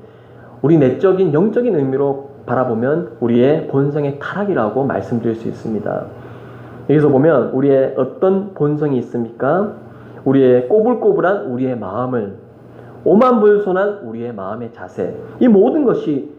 [SPEAKER 1] 우리 내적인 영적인 의미로 바라보면 우리의 본성의 타락이라고 말씀드릴 수 있습니다. 여기서 보면 우리의 어떤 본성이 있습니까? 우리의 꼬불꼬불한 우리의 마음을, 오만불손한 우리의 마음의 자세, 이 모든 것이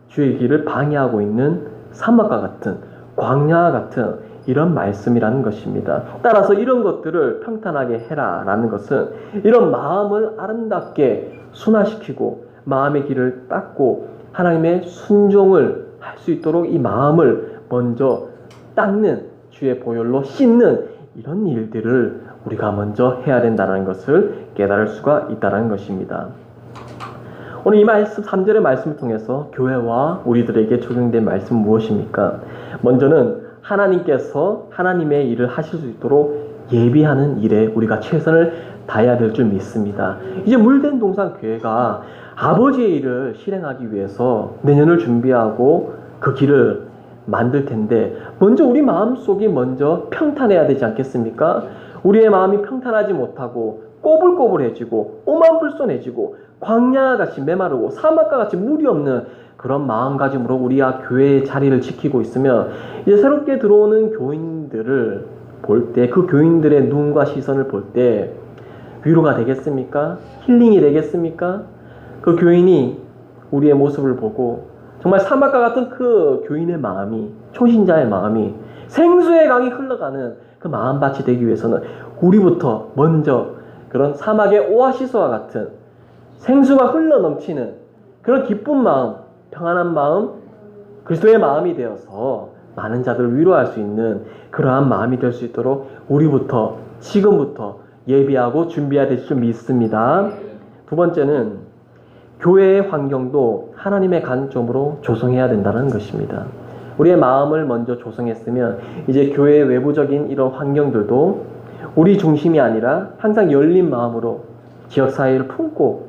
[SPEAKER 1] 주의 길을 방해하고 있는 사막과 같은, 광야와 같은 이런 말씀이라는 것입니다. 따라서 이런 것들을 평탄하게 해라 라는 것은 이런 마음을 아름답게 순화시키고 마음의 길을 닦고 하나님의 순종을 할 수 있도록 이 마음을 먼저 닦는, 주의 보혈로 씻는 이런 일들을 우리가 먼저 해야 된다는 것을 깨달을 수가 있다는 것입니다. 오늘 이 말씀, 3절의 말씀을 통해서 교회와 우리들에게 적용된 말씀은 무엇입니까? 먼저는 하나님께서 하나님의 일을 하실 수 있도록 예비하는 일에 우리가 최선을 다해야 될 줄 믿습니다. 이제 물된 동산 교회가 아버지의 일을 실행하기 위해서 내년을 준비하고 그 길을 만들 텐데 먼저 우리 마음속이 먼저 평탄해야 되지 않겠습니까? 우리의 마음이 평탄하지 못하고 꼬불꼬불해지고 오만불손해지고 광야같이 메마르고 사막과 같이 물이 없는 그런 마음가짐으로 우리가 교회의 자리를 지키고 있으면 이제 새롭게 들어오는 교인들을 볼 때, 그 교인들의 눈과 시선을 볼 때 위로가 되겠습니까? 힐링이 되겠습니까? 그 교인이 우리의 모습을 보고 정말 사막과 같은 그 교인의 마음이, 초신자의 마음이 생수의 강이 흘러가는 그 마음밭이 되기 위해서는 우리부터 먼저 그런 사막의 오아시스와 같은 생수가 흘러넘치는 그런 기쁜 마음, 평안한 마음, 그리스도의 마음이 되어서 많은 자들을 위로할 수 있는 그러한 마음이 될 수 있도록 우리부터 지금부터 예비하고 준비해야 될 줄 믿습니다. 두 번째는 교회의 환경도 하나님의 관점으로 조성해야 된다는 것입니다. 우리의 마음을 먼저 조성했으면 이제 교회의 외부적인 이런 환경들도 우리 중심이 아니라 항상 열린 마음으로 지역사회를 품고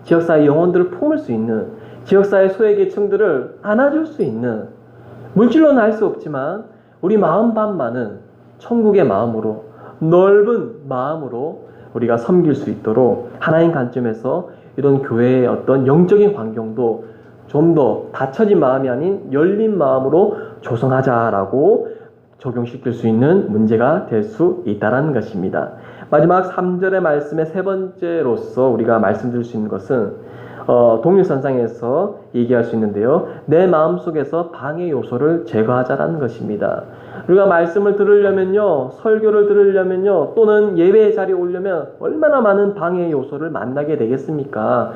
[SPEAKER 1] 지역사회 영혼들을 품을 수 있는, 지역사회 소외계층들을 안아줄 수 있는, 물질로는 할 수 없지만 우리 마음밭만은 천국의 마음으로, 넓은 마음으로 우리가 섬길 수 있도록 하나님 관점에서 이런 교회의 어떤 영적인 환경도 좀 더 닫혀진 마음이 아닌 열린 마음으로 조성하자라고 적용시킬 수 있는 문제가 될 수 있다는 것입니다. 마지막 3절의 말씀의 세 번째로서 우리가 말씀드릴 수 있는 것은 동일선상에서 얘기할 수 있는데요. 내 마음속에서 방해 요소를 제거하자라는 것입니다. 우리가 말씀을 들으려면요, 설교를 들으려면요, 또는 예배의 자리에 오려면 얼마나 많은 방해 요소를 만나게 되겠습니까?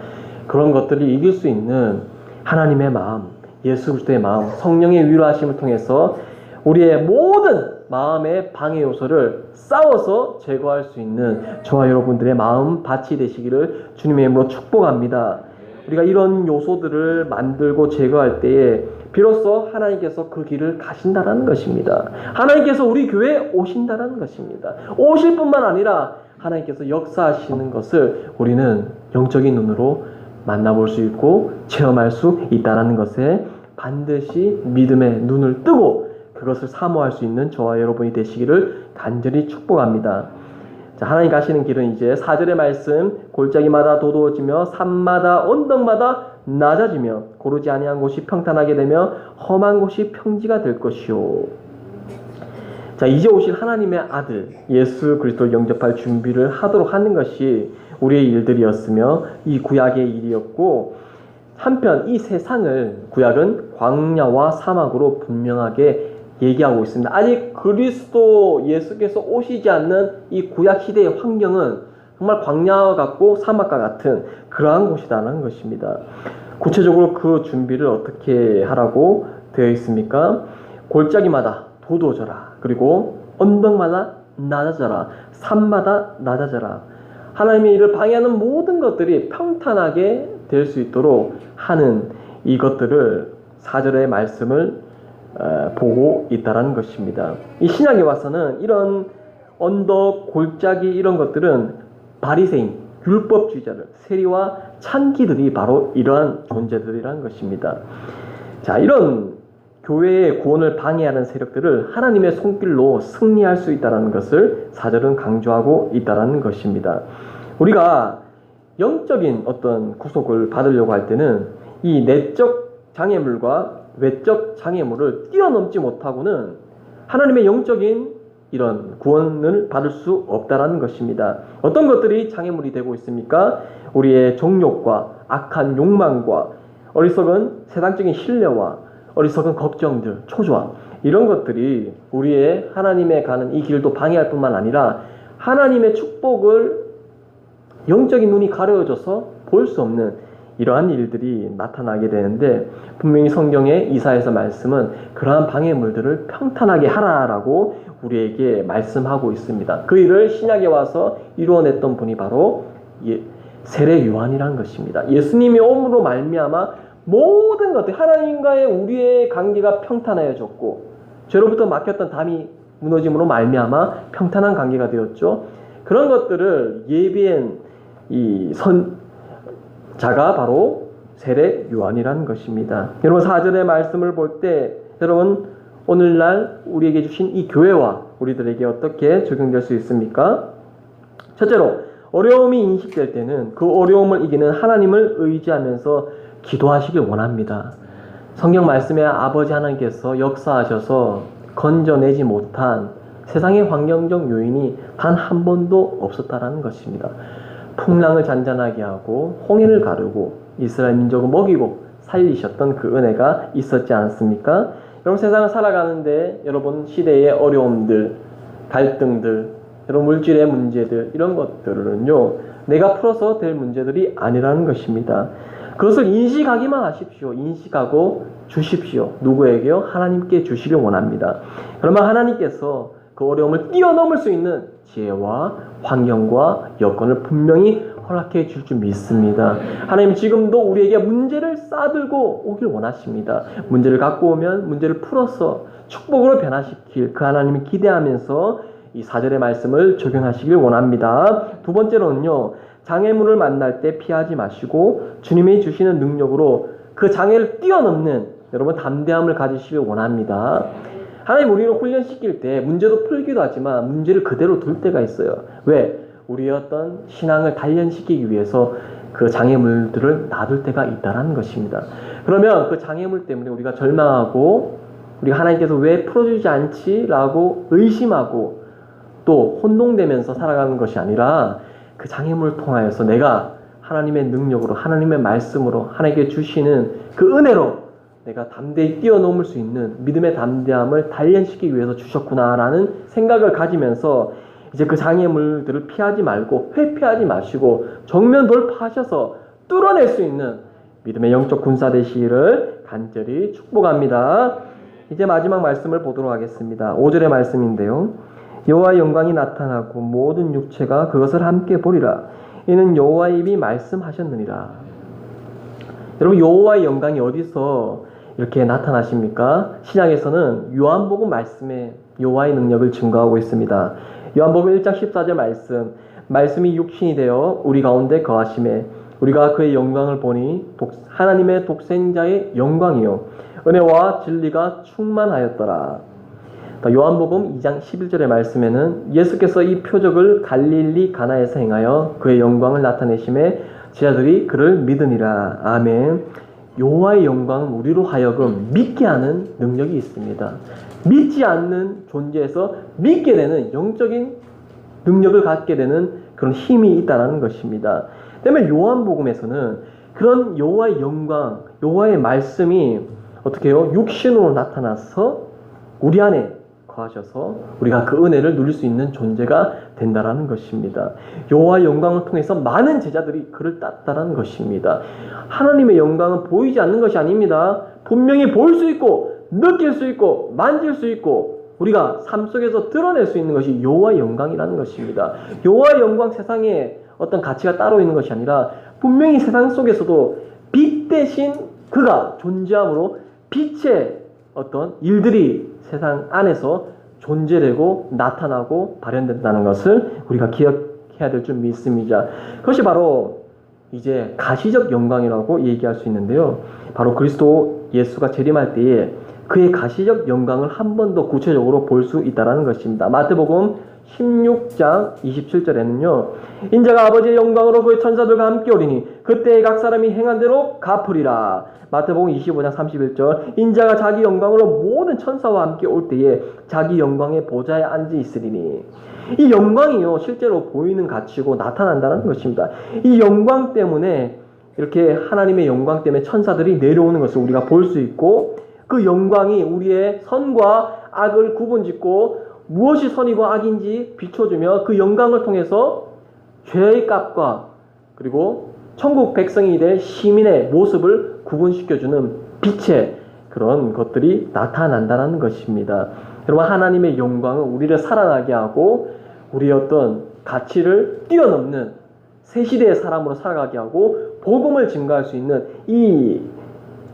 [SPEAKER 1] 그런 것들을 이길 수 있는 하나님의 마음, 예수 그리스도의 마음, 성령의 위로하심을 통해서 우리의 모든 마음의 방해 요소를 싸워서 제거할 수 있는 저와 여러분들의 마음 밭이 되시기를 주님의 이름으로 축복합니다. 우리가 이런 요소들을 만들고 제거할 때에 비로소 하나님께서 그 길을 가신다라는 것입니다. 하나님께서 우리 교회에 오신다라는 것입니다. 오실 뿐만 아니라 하나님께서 역사하시는 것을 우리는 영적인 눈으로 만나볼 수 있고 체험할 수 있다는 것에 반드시 믿음의 눈을 뜨고 그것을 사모할 수 있는 저와 여러분이 되시기를 간절히 축복합니다. 자, 하나님 가시는 길은 이제 4절의 말씀, 골짜기마다 도도해지며 산마다 언덕마다 낮아지며 고르지 아니한 곳이 평탄하게 되며 험한 곳이 평지가 될 것이요. 자, 이제 오실 하나님의 아들 예수 그리스도를 영접할 준비를 하도록 하는 것이 우리의 일들이었으며 이 구약의 일이었고, 한편 이 세상을 구약은 광야와 사막으로 분명하게 얘기하고 있습니다. 아직 그리스도 예수께서 오시지 않는 이 구약 시대의 환경은 정말 광야와 같고 사막과 같은 그러한 곳이라는 것입니다. 구체적으로 그 준비를 어떻게 하라고 되어 있습니까? 골짜기마다 도도해져라. 그리고 언덕마다 낮아져라. 산마다 낮아져라. 하나님의 일을 방해하는 모든 것들이 평탄하게 될 수 있도록 하는 이것들을 4절의 말씀을 보고 있다는 것입니다. 이 신약에 와서는 이런 언덕, 골짜기 이런 것들은 바리새인, 율법주의자들, 세리와 창기들이 바로 이러한 존재들이라는 것입니다. 자, 이런 교회의 구원을 방해하는 세력들을 하나님의 손길로 승리할 수 있다는 것을 4절은 강조하고 있다는 것입니다. 우리가 영적인 어떤 구속을 받으려고 할 때는 이 내적 장애물과 외적 장애물을 뛰어넘지 못하고는 하나님의 영적인 이런 구원을 받을 수 없다라는 것입니다. 어떤 것들이 장애물이 되고 있습니까? 우리의 정욕과 악한 욕망과 어리석은 세상적인 신뢰와 어리석은 걱정들, 초조함, 이런 것들이 우리의 하나님에 가는 이 길도 방해할 뿐만 아니라 하나님의 축복을 영적인 눈이 가려져서 볼 수 없는 이러한 일들이 나타나게 되는데, 분명히 성경의 이사야서 말씀은 그러한 방해물들을 평탄하게 하라라고 우리에게 말씀하고 있습니다. 그 일을 신약에 와서 이루어냈던 분이 바로 세례 요한이라는 것입니다. 예수님이 오므로 말미암아 모든 것들, 하나님과의 우리의 관계가 평탄해졌고 죄로부터 막혔던 담이 무너짐으로 말미암아 평탄한 관계가 되었죠. 그런 것들을 예비한 이 선자가 바로 세례 요한이라는 것입니다. 여러분 4절의 말씀을 볼 때 여러분 오늘날 우리에게 주신 이 교회와 우리들에게 어떻게 적용될 수 있습니까? 첫째로, 어려움이 인식될 때는 그 어려움을 이기는 하나님을 의지하면서 기도하시길 원합니다. 성경 말씀에 아버지 하나님께서 역사하셔서 건져내지 못한 세상의 환경적 요인이 단 한 번도 없었다라는 것입니다. 풍랑을 잔잔하게 하고 홍해를 가르고 이스라엘 민족을 먹이고 살리셨던 그 은혜가 있었지 않습니까? 여러분 세상을 살아가는데 여러분 시대의 어려움들, 갈등들, 여러분 물질의 문제들, 이런 것들은요 내가 풀어서 될 문제들이 아니라는 것입니다. 그것을 인식하기만 하십시오. 인식하고 주십시오. 누구에게요? 하나님께 주시길 원합니다. 그러면 하나님께서 그 어려움을 뛰어넘을 수 있는 지혜와 환경과 여건을 분명히 허락해 줄 줄 믿습니다. 하나님 지금도 우리에게 문제를 싸들고 오길 원하십니다. 문제를 갖고 오면 문제를 풀어서 축복으로 변화시킬 그 하나님을 기대하면서 이 4절의 말씀을 적용하시길 원합니다. 두 번째로는요, 장애물을 만날 때 피하지 마시고 주님이 주시는 능력으로 그 장애를 뛰어넘는 여러분 담대함을 가지시길 원합니다. 하나님 우리를 훈련시킬 때 문제도 풀기도 하지만 문제를 그대로 둘 때가 있어요. 왜? 우리의 어떤 신앙을 단련시키기 위해서 그 장애물들을 놔둘 때가 있다는 것입니다. 그러면 그 장애물 때문에 우리가 절망하고 우리가 하나님께서 왜 풀어주지 않지? 라고 의심하고 또 혼동되면서 살아가는 것이 아니라 그 장애물을 통하여서 내가 하나님의 능력으로 하나님의 말씀으로 하나님께 주시는 그 은혜로 내가 담대히 뛰어넘을 수 있는 믿음의 담대함을 단련시키기 위해서 주셨구나라는 생각을 가지면서 이제 그 장애물들을 피하지 말고 회피하지 마시고 정면 돌파하셔서 뚫어낼 수 있는 믿음의 영적 군사 되시기를 간절히 축복합니다. 이제 마지막 말씀을 보도록 하겠습니다. 5절의 말씀인데요. 여호와의 영광이 나타나고 모든 육체가 그것을 함께 보리라. 이는 여호와의 입이 말씀하셨느니라. 여러분 여호와의 영광이 어디서 이렇게 나타나십니까? 신약에서는 요한복음 말씀에 여호와의 능력을 증거하고 있습니다. 요한복음 1장 14절 말씀이 육신이 되어 우리 가운데 거하심에 우리가 그의 영광을 보니 하나님의 독생자의 영광이요 은혜와 진리가 충만하였더라. 요한복음 2장 11절의 말씀에는 예수께서 이 표적을 갈릴리 가나에서 행하여 그의 영광을 나타내심에 제자들이 그를 믿으니라. 아멘. 여호와의 영광은 우리로 하여금 믿게 하는 능력이 있습니다. 믿지 않는 존재에서 믿게 되는 영적인 능력을 갖게 되는 그런 힘이 있다는 것입니다. 때문에 요한복음에서는 그런 여호와의 영광, 여호와의 말씀이 어떻게 해요? 육신으로 나타나서 우리 안에 거하셔서 우리가 그 은혜를 누릴 수 있는 존재가 된다라는 것입니다. 여호와의 영광을 통해서 많은 제자들이 그를 따랐다는 것입니다. 하나님의 영광은 보이지 않는 것이 아닙니다. 분명히 볼 수 있고 느낄 수 있고 만질 수 있고 우리가 삶 속에서 드러낼 수 있는 것이 여호와의 영광이라는 것입니다. 여호와의 영광 세상에 어떤 가치가 따로 있는 것이 아니라 분명히 세상 속에서도 빛 대신 그가 존재함으로 빛의 어떤 일들이 세상 안에서 존재되고 나타나고 발현된다는 것을 우리가 기억해야 해야 될 줄 믿습니다. 그것이 바로 이제 가시적 영광이라고 얘기할 수 있는데요. 바로 그리스도 예수가 재림할 때에 그의 가시적 영광을 한 번 더 구체적으로 볼 수 있다는 것입니다. 마태복음 16장 27절에는요. 인자가 아버지의 영광으로 그의 천사들과 함께 오리니 그때에 각 사람이 행한 대로 갚으리라. 마태복음 25장 31절 인자가 자기 영광으로 모든 천사와 함께 올 때에 자기 영광의 보좌에 앉아 있으리니. 이 영광이요 실제로 보이는 가치고 나타난다는 것입니다. 이 영광 때문에 이렇게 하나님의 영광 때문에 천사들이 내려오는 것을 우리가 볼 수 있고 그 영광이 우리의 선과 악을 구분짓고 무엇이 선이고 악인지 비춰주며 그 영광을 통해서 죄의 값과 그리고 천국 백성이 될 시민의 모습을 구분시켜주는 빛의 그런 것들이 나타난다는 것입니다. 여러분 하나님의 영광은 우리를 살아나게 하고 우리의 어떤 가치를 뛰어넘는 새 시대의 사람으로 살아가게 하고 복음을 증거할 수 있는 이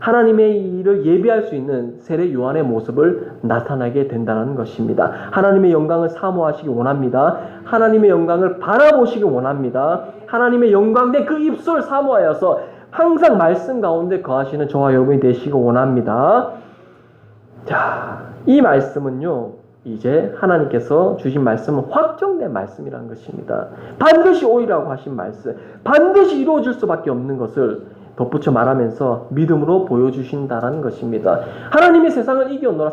[SPEAKER 1] 하나님의 일을 예비할 수 있는 세례 요한의 모습을 나타나게 된다는 것입니다. 하나님의 영광을 사모하시기 원합니다. 하나님의 영광을 바라보시기 원합니다. 하나님의 영광된 그 입술 사모하여서 항상 말씀 가운데 거하시는 저와 여러분이 되시기 원합니다. 자, 이 말씀은요. 이제 하나님께서 주신 말씀은 확정된 말씀이라는 것입니다. 반드시 오리라고 하신 말씀, 반드시 이루어질 수밖에 없는 것을 덧붙여 말하면서 믿음으로 보여주신다는 것입니다. 하나님이 세상을 이겨노라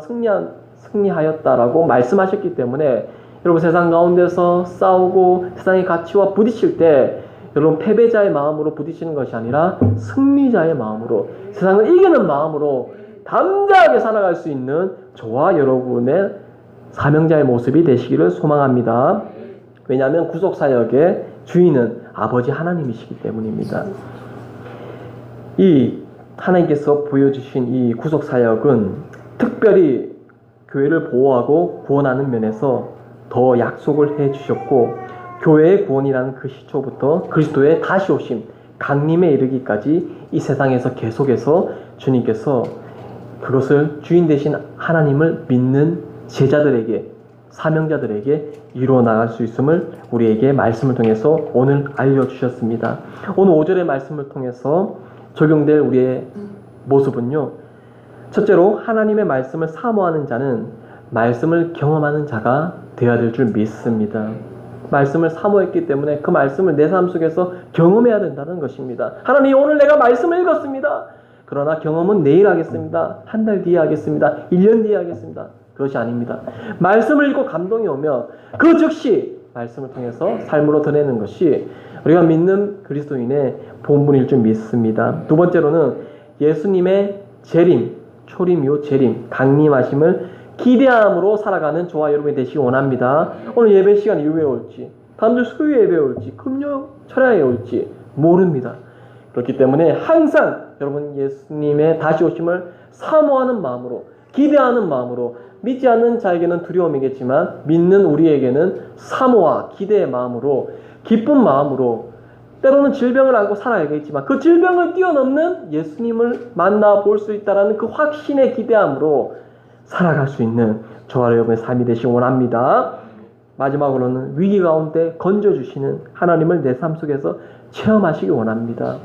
[SPEAKER 1] 승리하였다라고 말씀하셨기 때문에 여러분 세상 가운데서 싸우고 세상의 가치와 부딪힐 때 여러분 패배자의 마음으로 부딪히는 것이 아니라 승리자의 마음으로 세상을 이기는 마음으로 담대하게 살아갈 수 있는 저와 여러분의 사명자의 모습이 되시기를 소망합니다. 왜냐하면 구속사역의 주인은 아버지 하나님이시기 때문입니다. 이 하나님께서 보여주신 이 구속사역은 특별히 교회를 보호하고 구원하는 면에서 더 약속을 해주셨고 교회의 구원이라는 그 시초부터 그리스도의 다시 오심 강림에 이르기까지 이 세상에서 계속해서 주님께서 그것을 주인 되신 하나님을 믿는 제자들에게 사명자들에게 이루어 나갈 수 있음을 우리에게 말씀을 통해서 오늘 알려주셨습니다. 오늘 5절의 말씀을 통해서 적용될 우리의 모습은요. 첫째로 하나님의 말씀을 사모하는 자는 말씀을 경험하는 자가 되어야 될 줄 믿습니다. 말씀을 사모했기 때문에 그 말씀을 내 삶 속에서 경험해야 된다는 것입니다. 하나님 오늘 내가 말씀을 읽었습니다. 그러나 경험은 내일 하겠습니다. 한 달 뒤에 하겠습니다. 1년 뒤에 하겠습니다. 그것이 아닙니다. 말씀을 읽고 감동이 오며 그 즉시 말씀을 통해서 삶으로 드러내는 것이 우리가 믿는 그리스도인의 본분일 줄 믿습니다. 두 번째로는 예수님의 재림, 초림 이후 재림, 강림하심을 기대함으로 살아가는 저와 여러분이 되시기 원합니다. 오늘 예배 시간 이후에 올지, 다음 주 수요 예배에 올지, 금요 철야에 올지 모릅니다. 그렇기 때문에 항상 여러분 예수님의 다시 오심을 사모하는 마음으로, 기대하는 마음으로, 믿지 않는 자에게는 두려움이겠지만 믿는 우리에게는 사모와 기대의 마음으로, 기쁜 마음으로, 때로는 질병을 안고 살아야겠지만 그 질병을 뛰어넘는 예수님을 만나볼 수 있다는 그 확신의 기대함으로 살아갈 수 있는 저와 여러분의 삶이 되시기 원합니다. 마지막으로는 위기 가운데 건져주시는 하나님을 내 삶 속에서 체험하시기 원합니다.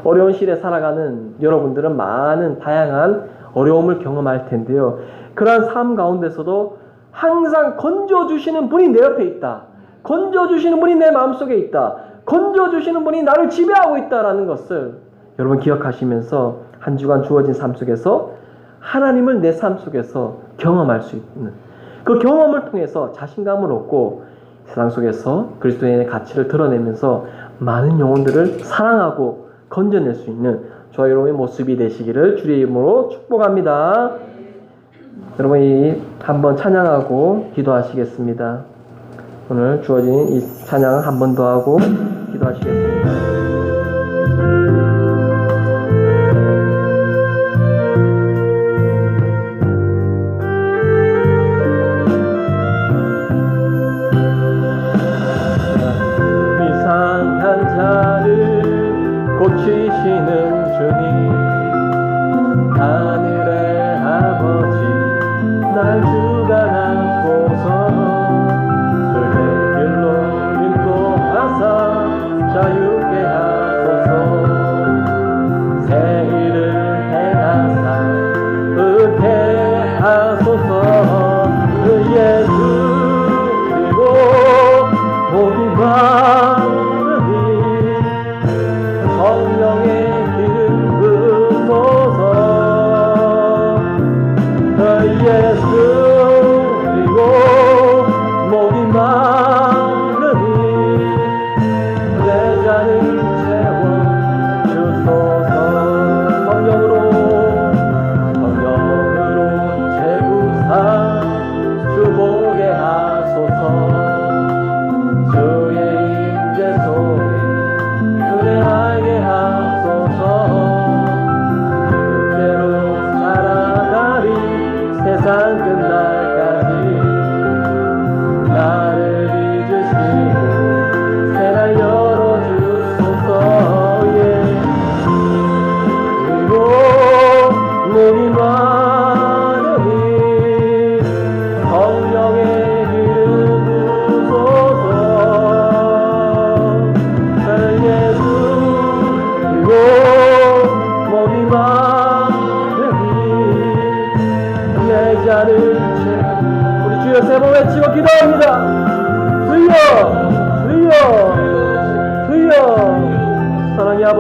[SPEAKER 1] 어려운 시대에 살아가는 여러분들은 많은 다양한 어려움을 경험할 텐데요. 그러한 삶 가운데서도 항상 건져주시는 분이 내 옆에 있다. 건져주시는 분이 내 마음속에 있다. 건져주시는 분이 나를 지배하고 있다라는 것을 여러분 기억하시면서 한 주간 주어진 삶 속에서 하나님을 내 삶 속에서 경험할 수 있는 그 경험을 통해서 자신감을 얻고 세상 속에서 그리스도인의 가치를 드러내면서 많은 영혼들을 사랑하고 건져낼 수 있는 저와 여러분의 모습이 되시기를 주의 이름으로 축복합니다. 여러분이 한번 찬양하고 기도하시겠습니다. 오늘 주어진 이 찬양 한 번 더 하고 기도하시겠습니다. 이상한 자를 고치시는 주님, 하늘의 아버지 날 주관하소서. 그의 길로 인도하사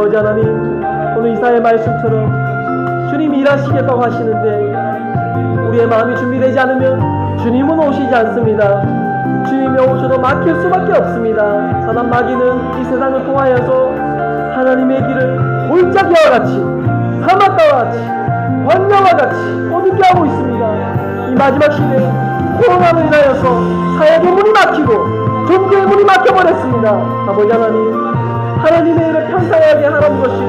[SPEAKER 1] 아버지 하나님, 오늘 이사의 말씀처럼 주님이 일하시겠다고 하시는데 우리의 마음이 준비되지 않으면 주님은 오시지 않습니다. 주님이 오셔도 막힐 수밖에 없습니다. 사단 마귀는 이 세상을 통하여서 하나님의 길을 골짜기와 같이, 사막과 같이, 광야와 같이 어둡게 하고 있습니다. 이 마지막 시대에 코로나로 인하여서 사역의 문이 막히고 종교의 문이 막혀버렸습니다. 아버지 하나님, 하나님의 일을 평상하게 하라는 것이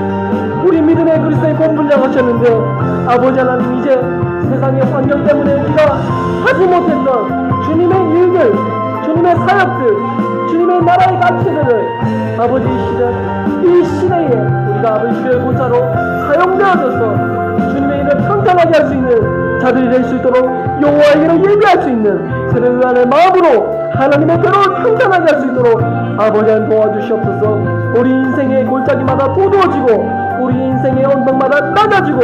[SPEAKER 1] 우리 믿음의 그리스도의 본분이라고 하셨는데, 아버지 하나님, 이제 세상의 환경 때문에 우리가 하지 못했던 주님의 일들, 주님의 사역들, 주님의 나라의 가치들을 아버지 이 시대에 우리가 아버지 주의 보좌로 사용되어져서 주님의 일을 평탄하게 할 수 있는 자들이 될 수 있도록 여호와의 길을 예비할 수 있는 세례를 하는 마음으로 하나님의 때를 평탄하게 할 수 있도록 아버지 하나님 도와주시옵소서. 우리 인생의 골짜기마다 도두어지고 우리 인생의 언덕마다 낮아지고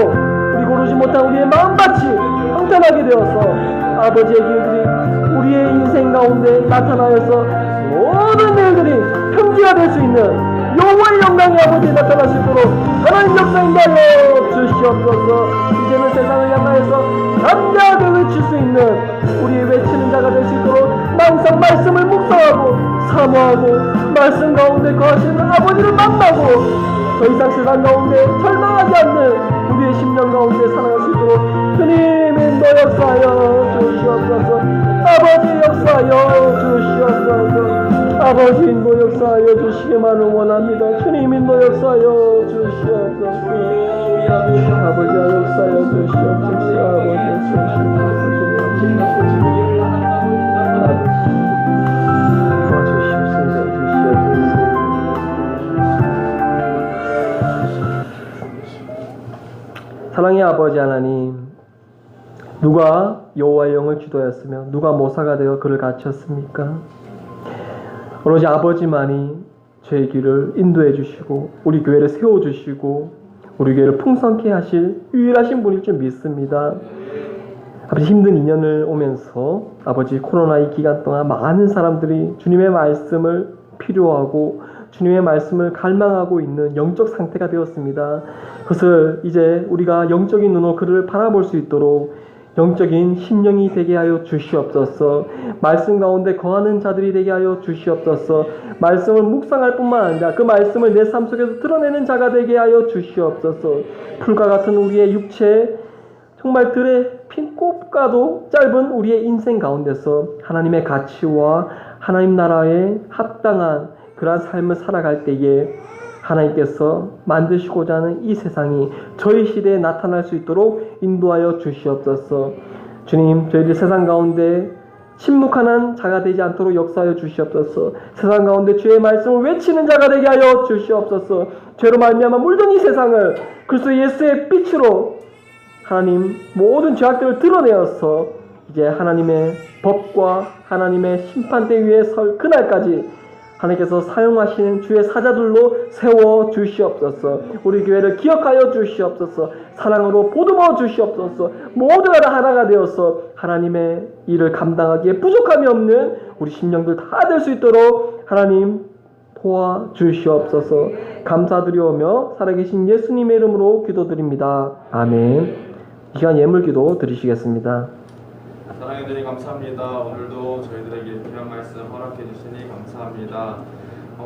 [SPEAKER 1] 우리 고르지 못한 우리의 마음밭이 평탄하게 되어서 아버지의 길들이 우리의 인생 가운데 나타나여서 모든 일들이 평지가 될 수 있는 여호와의 영광이 아버지에 나타날 수 있도록 하나님 역사인가요 주시옵소서. 이제는 세상을 향하여서 담대하게 외칠 수 있는 우리의 외치는 자가 될 수 있도록 항상 말씀을 묵상하고 사모하고 말씀 가운데 거하시는 아버지를 만나고 더 이상 세상 가운데 절망하지 않는 우리의 심령 가운데 살아갈 수 있도록 주님 인도 역사하여 주시옵소서. 아버지 역사하여 주시옵소서. 아버지 인도 역사하여 주시기만을 원합니다. 주님 인도 역사하여 주시옵소서. 아버지 역사하여 주시옵소서. 아버지 사랑의 아버지 하나님, 누가 여호와의 영을 주도하였으며 누가 모사가 되어 그를 갖췄습니까? 오로지 아버지만이 저의 길을 인도해 주시고 우리 교회를 세워주시고 우리 교회를 풍성케 하실 유일하신 분일 줄 믿습니다. 아버지, 힘든 2년을 오면서 아버지 코로나 이 기간 동안 많은 사람들이 주님의 말씀을 필요하고 주님의 말씀을 갈망하고 있는 영적 상태가 되었습니다. 그것을 이제 우리가 영적인 눈으로 그를 바라볼 수 있도록 영적인 심령이 되게 하여 주시옵소서. 말씀 가운데 거하는 자들이 되게 하여 주시옵소서. 말씀을 묵상할 뿐만 아니라 그 말씀을 내 삶 속에서 드러내는 자가 되게 하여 주시옵소서. 풀과 같은 우리의 육체, 정말 들에 핀 꽃과도 짧은 우리의 인생 가운데서 하나님의 가치와 하나님 나라에 합당한 그러한 삶을 살아갈 때에 하나님께서 만드시고자 하는 이 세상이 저희 시대에 나타날 수 있도록 인도하여 주시옵소서. 주님, 저희들 세상 가운데 침묵하는 자가 되지 않도록 역사하여 주시옵소서. 세상 가운데 주의 말씀을 외치는 자가 되게 하여 주시옵소서. 죄로 말미암아 물든 이 세상을 그리스도 예수의 빛으로 하나님 모든 죄악들을 드러내어서 이제 하나님의 법과 하나님의 심판대 위에 설 그날까지 하나님께서 사용하시는 주의 사자들로 세워 주시옵소서. 우리 교회를 기억하여 주시옵소서. 사랑으로 보듬어 주시옵소서. 모두가 다 하나가 되어서 하나님의 일을 감당하기에 부족함이 없는 우리 심령들 다 될 수 있도록 하나님 도와 주시옵소서. 감사드리오며 살아계신 예수님의 이름으로 기도드립니다. 아멘. 이 시간 예물기도 드리시겠습니다.
[SPEAKER 2] 사랑해 주님 감사합니다. 오늘도 저희들에게 귀한 말씀 허락해 주시니 감사합니다.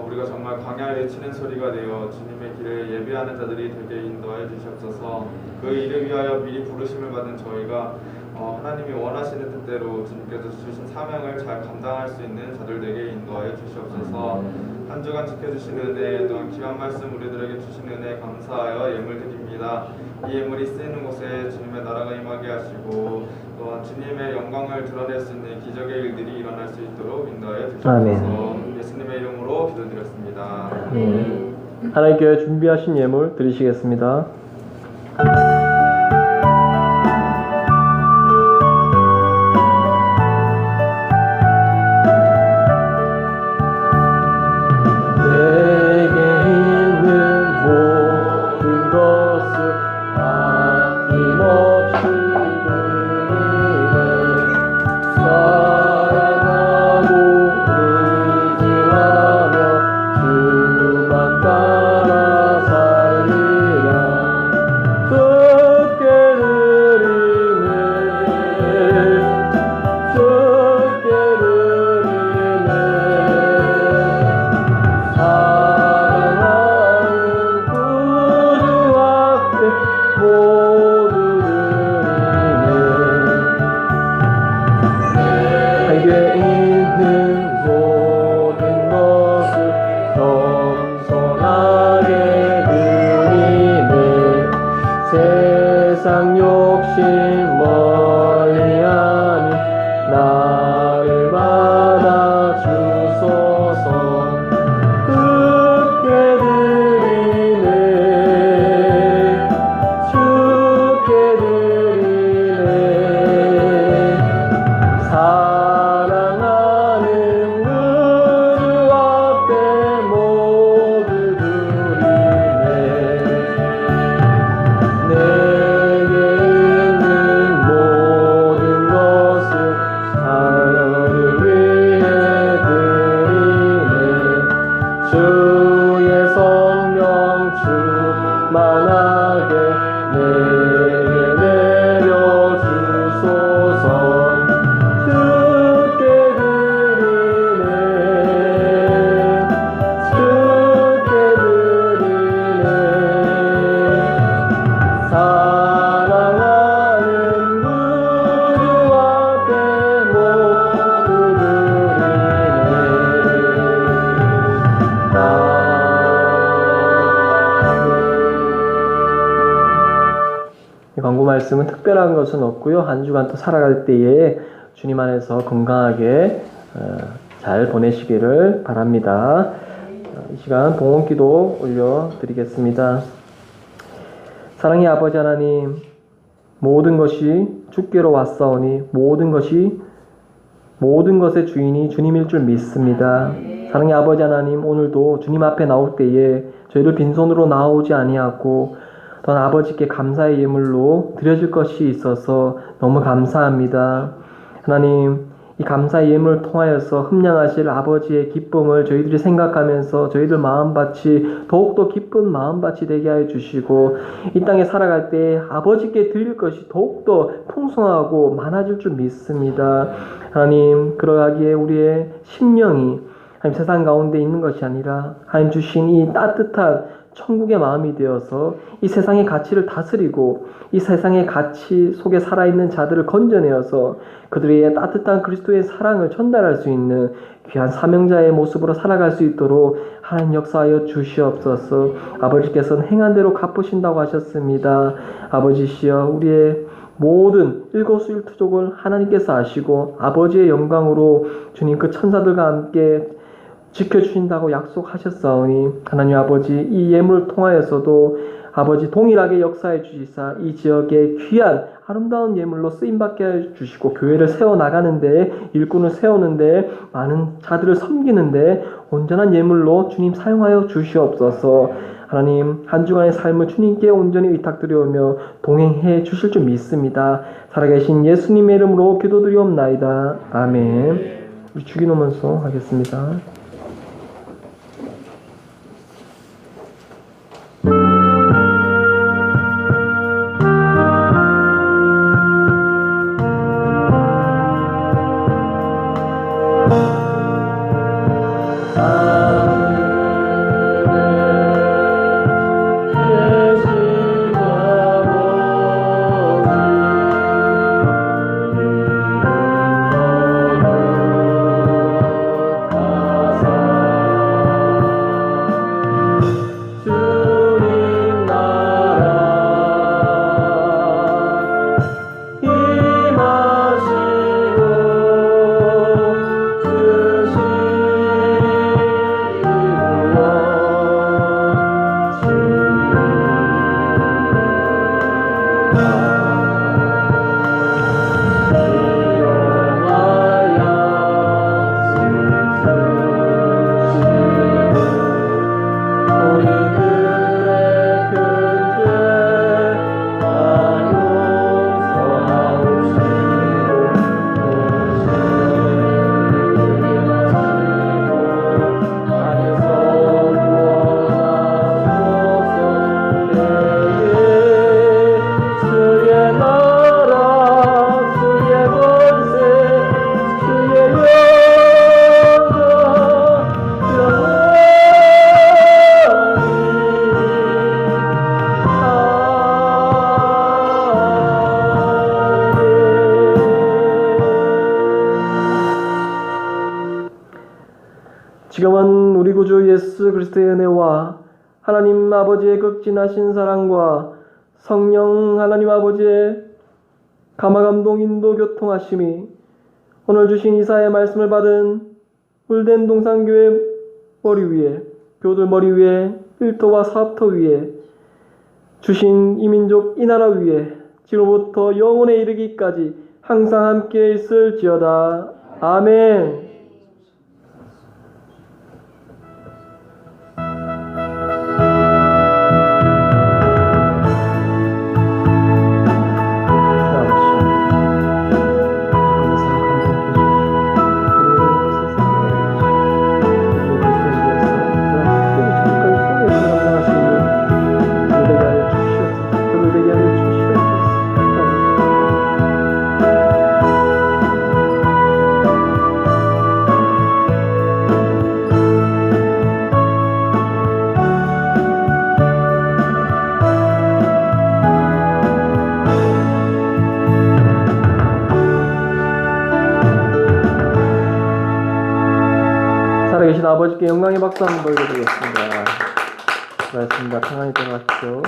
[SPEAKER 2] 우리가 정말 광야에 외치는 소리가 되어 주님의 길을 예비하는 자들이 되게 인도하여 주시옵소서. 그 일을 위하여 미리 부르심을 받은 저희가 하나님이 원하시는 뜻대로 주님께서 주신 사명을 잘 감당할 수 있는 자들 되게 인도하여 주시옵소서. 한 주간 지켜주신 은혜 또한 귀한 말씀 우리들에게 주신 은혜 감사하여 예물 드립니다. 이 예물이 쓰이는 곳에 주님의 나라가 임하게 하시고 또한 주님의 영광을 드러낼 수 있는 기적의 일들이 일어날 수 있도록 인도하여 주시옵소서. 예수님의 이름으로 기도드렸습니다.
[SPEAKER 1] 하나님 교회 준비하신 예물 드리시겠습니다. 주만 따라 살 세상 욕심 멀리하니 나를 받아 주소서. 주께 드리네 주께 드리네 사랑하는 구주 앞에 모두 드리네. 내게 있는 모든 것을 하나를 위해 드리네. 주의 성령 충만하게 내게 내려주소서. 주께 드리네 주께 드리네 사랑하는 구주 앞에 모두 드리네. 이 광고 말씀은 특별한 것은 없고요. 한 주간 또 살아갈 때에 주님 안에서 건강하게 잘 보내시기를 바랍니다. 이 시간 봉헌기도 올려드리겠습니다. 사랑의 아버지 하나님, 모든 것이 주께로 왔사오니 모든 것의 주인이 주님일 줄 믿습니다. 사랑의 아버지 하나님, 오늘도 주님 앞에 나올 때에 저희를 빈손으로 나오지 아니하고 또한 아버지께 감사의 예물로 드려질 것이 있어서 너무 감사합니다. 하나님, 이 감사의 예물을 통하여서 흠량하실 아버지의 기쁨을 저희들이 생각하면서 저희들 마음밭이 더욱더 기쁜 마음밭이 되게 하여 주시고 이 땅에 살아갈 때 아버지께 드릴 것이 더욱더 풍성하고 많아질 줄 믿습니다. 하나님, 그러하기에 우리의 심령이 하나님 세상 가운데 있는 것이 아니라 하나님 주신 이 따뜻한 천국의 마음이 되어서 이 세상의 가치를 다스리고 이 세상의 가치 속에 살아있는 자들을 건져내어서 그들의 따뜻한 그리스도의 사랑을 전달할 수 있는 귀한 사명자의 모습으로 살아갈 수 있도록 하나님 역사하여 주시옵소서. 아버지께서는 행한 대로 갚으신다고 하셨습니다. 아버지시여, 우리의 모든 일거수일투족을 하나님께서 아시고 아버지의 영광으로 주님 그 천사들과 함께 지켜주신다고 약속하셨사오니 하나님 아버지, 이 예물을 통하여서도 아버지 동일하게 역사해 주시사 이 지역에 귀한 아름다운 예물로 쓰임받게 해주시고 교회를 세워나가는데, 일꾼을 세우는데, 많은 자들을 섬기는데 온전한 예물로 주님 사용하여 주시옵소서. 하나님, 한 주간의 삶을 주님께 온전히 의탁드리오며 동행해 주실 줄 믿습니다. 살아계신 예수님의 이름으로 기도드리옵나이다. 아멘. 우리 주기도문서 하겠습니다. 지금은 우리 구주 예수 그리스도의 은혜와 하나님 아버지의 극진하신 사랑과 성령 하나님 아버지의 감화감동 인도 교통하심이 오늘 주신 이사의 말씀을 받은 물된 동산교회 머리 위에, 교들 머리 위에, 일터와 사업터 위에, 주신 이민족 이 나라 위에 지금부터 영원에 이르기까지 항상 함께 있을지어다. 아멘. 살아계신 아버지께 영광의 박수 한번 보여드리겠습니다. 고맙습니다. 평안히 떠나십시오.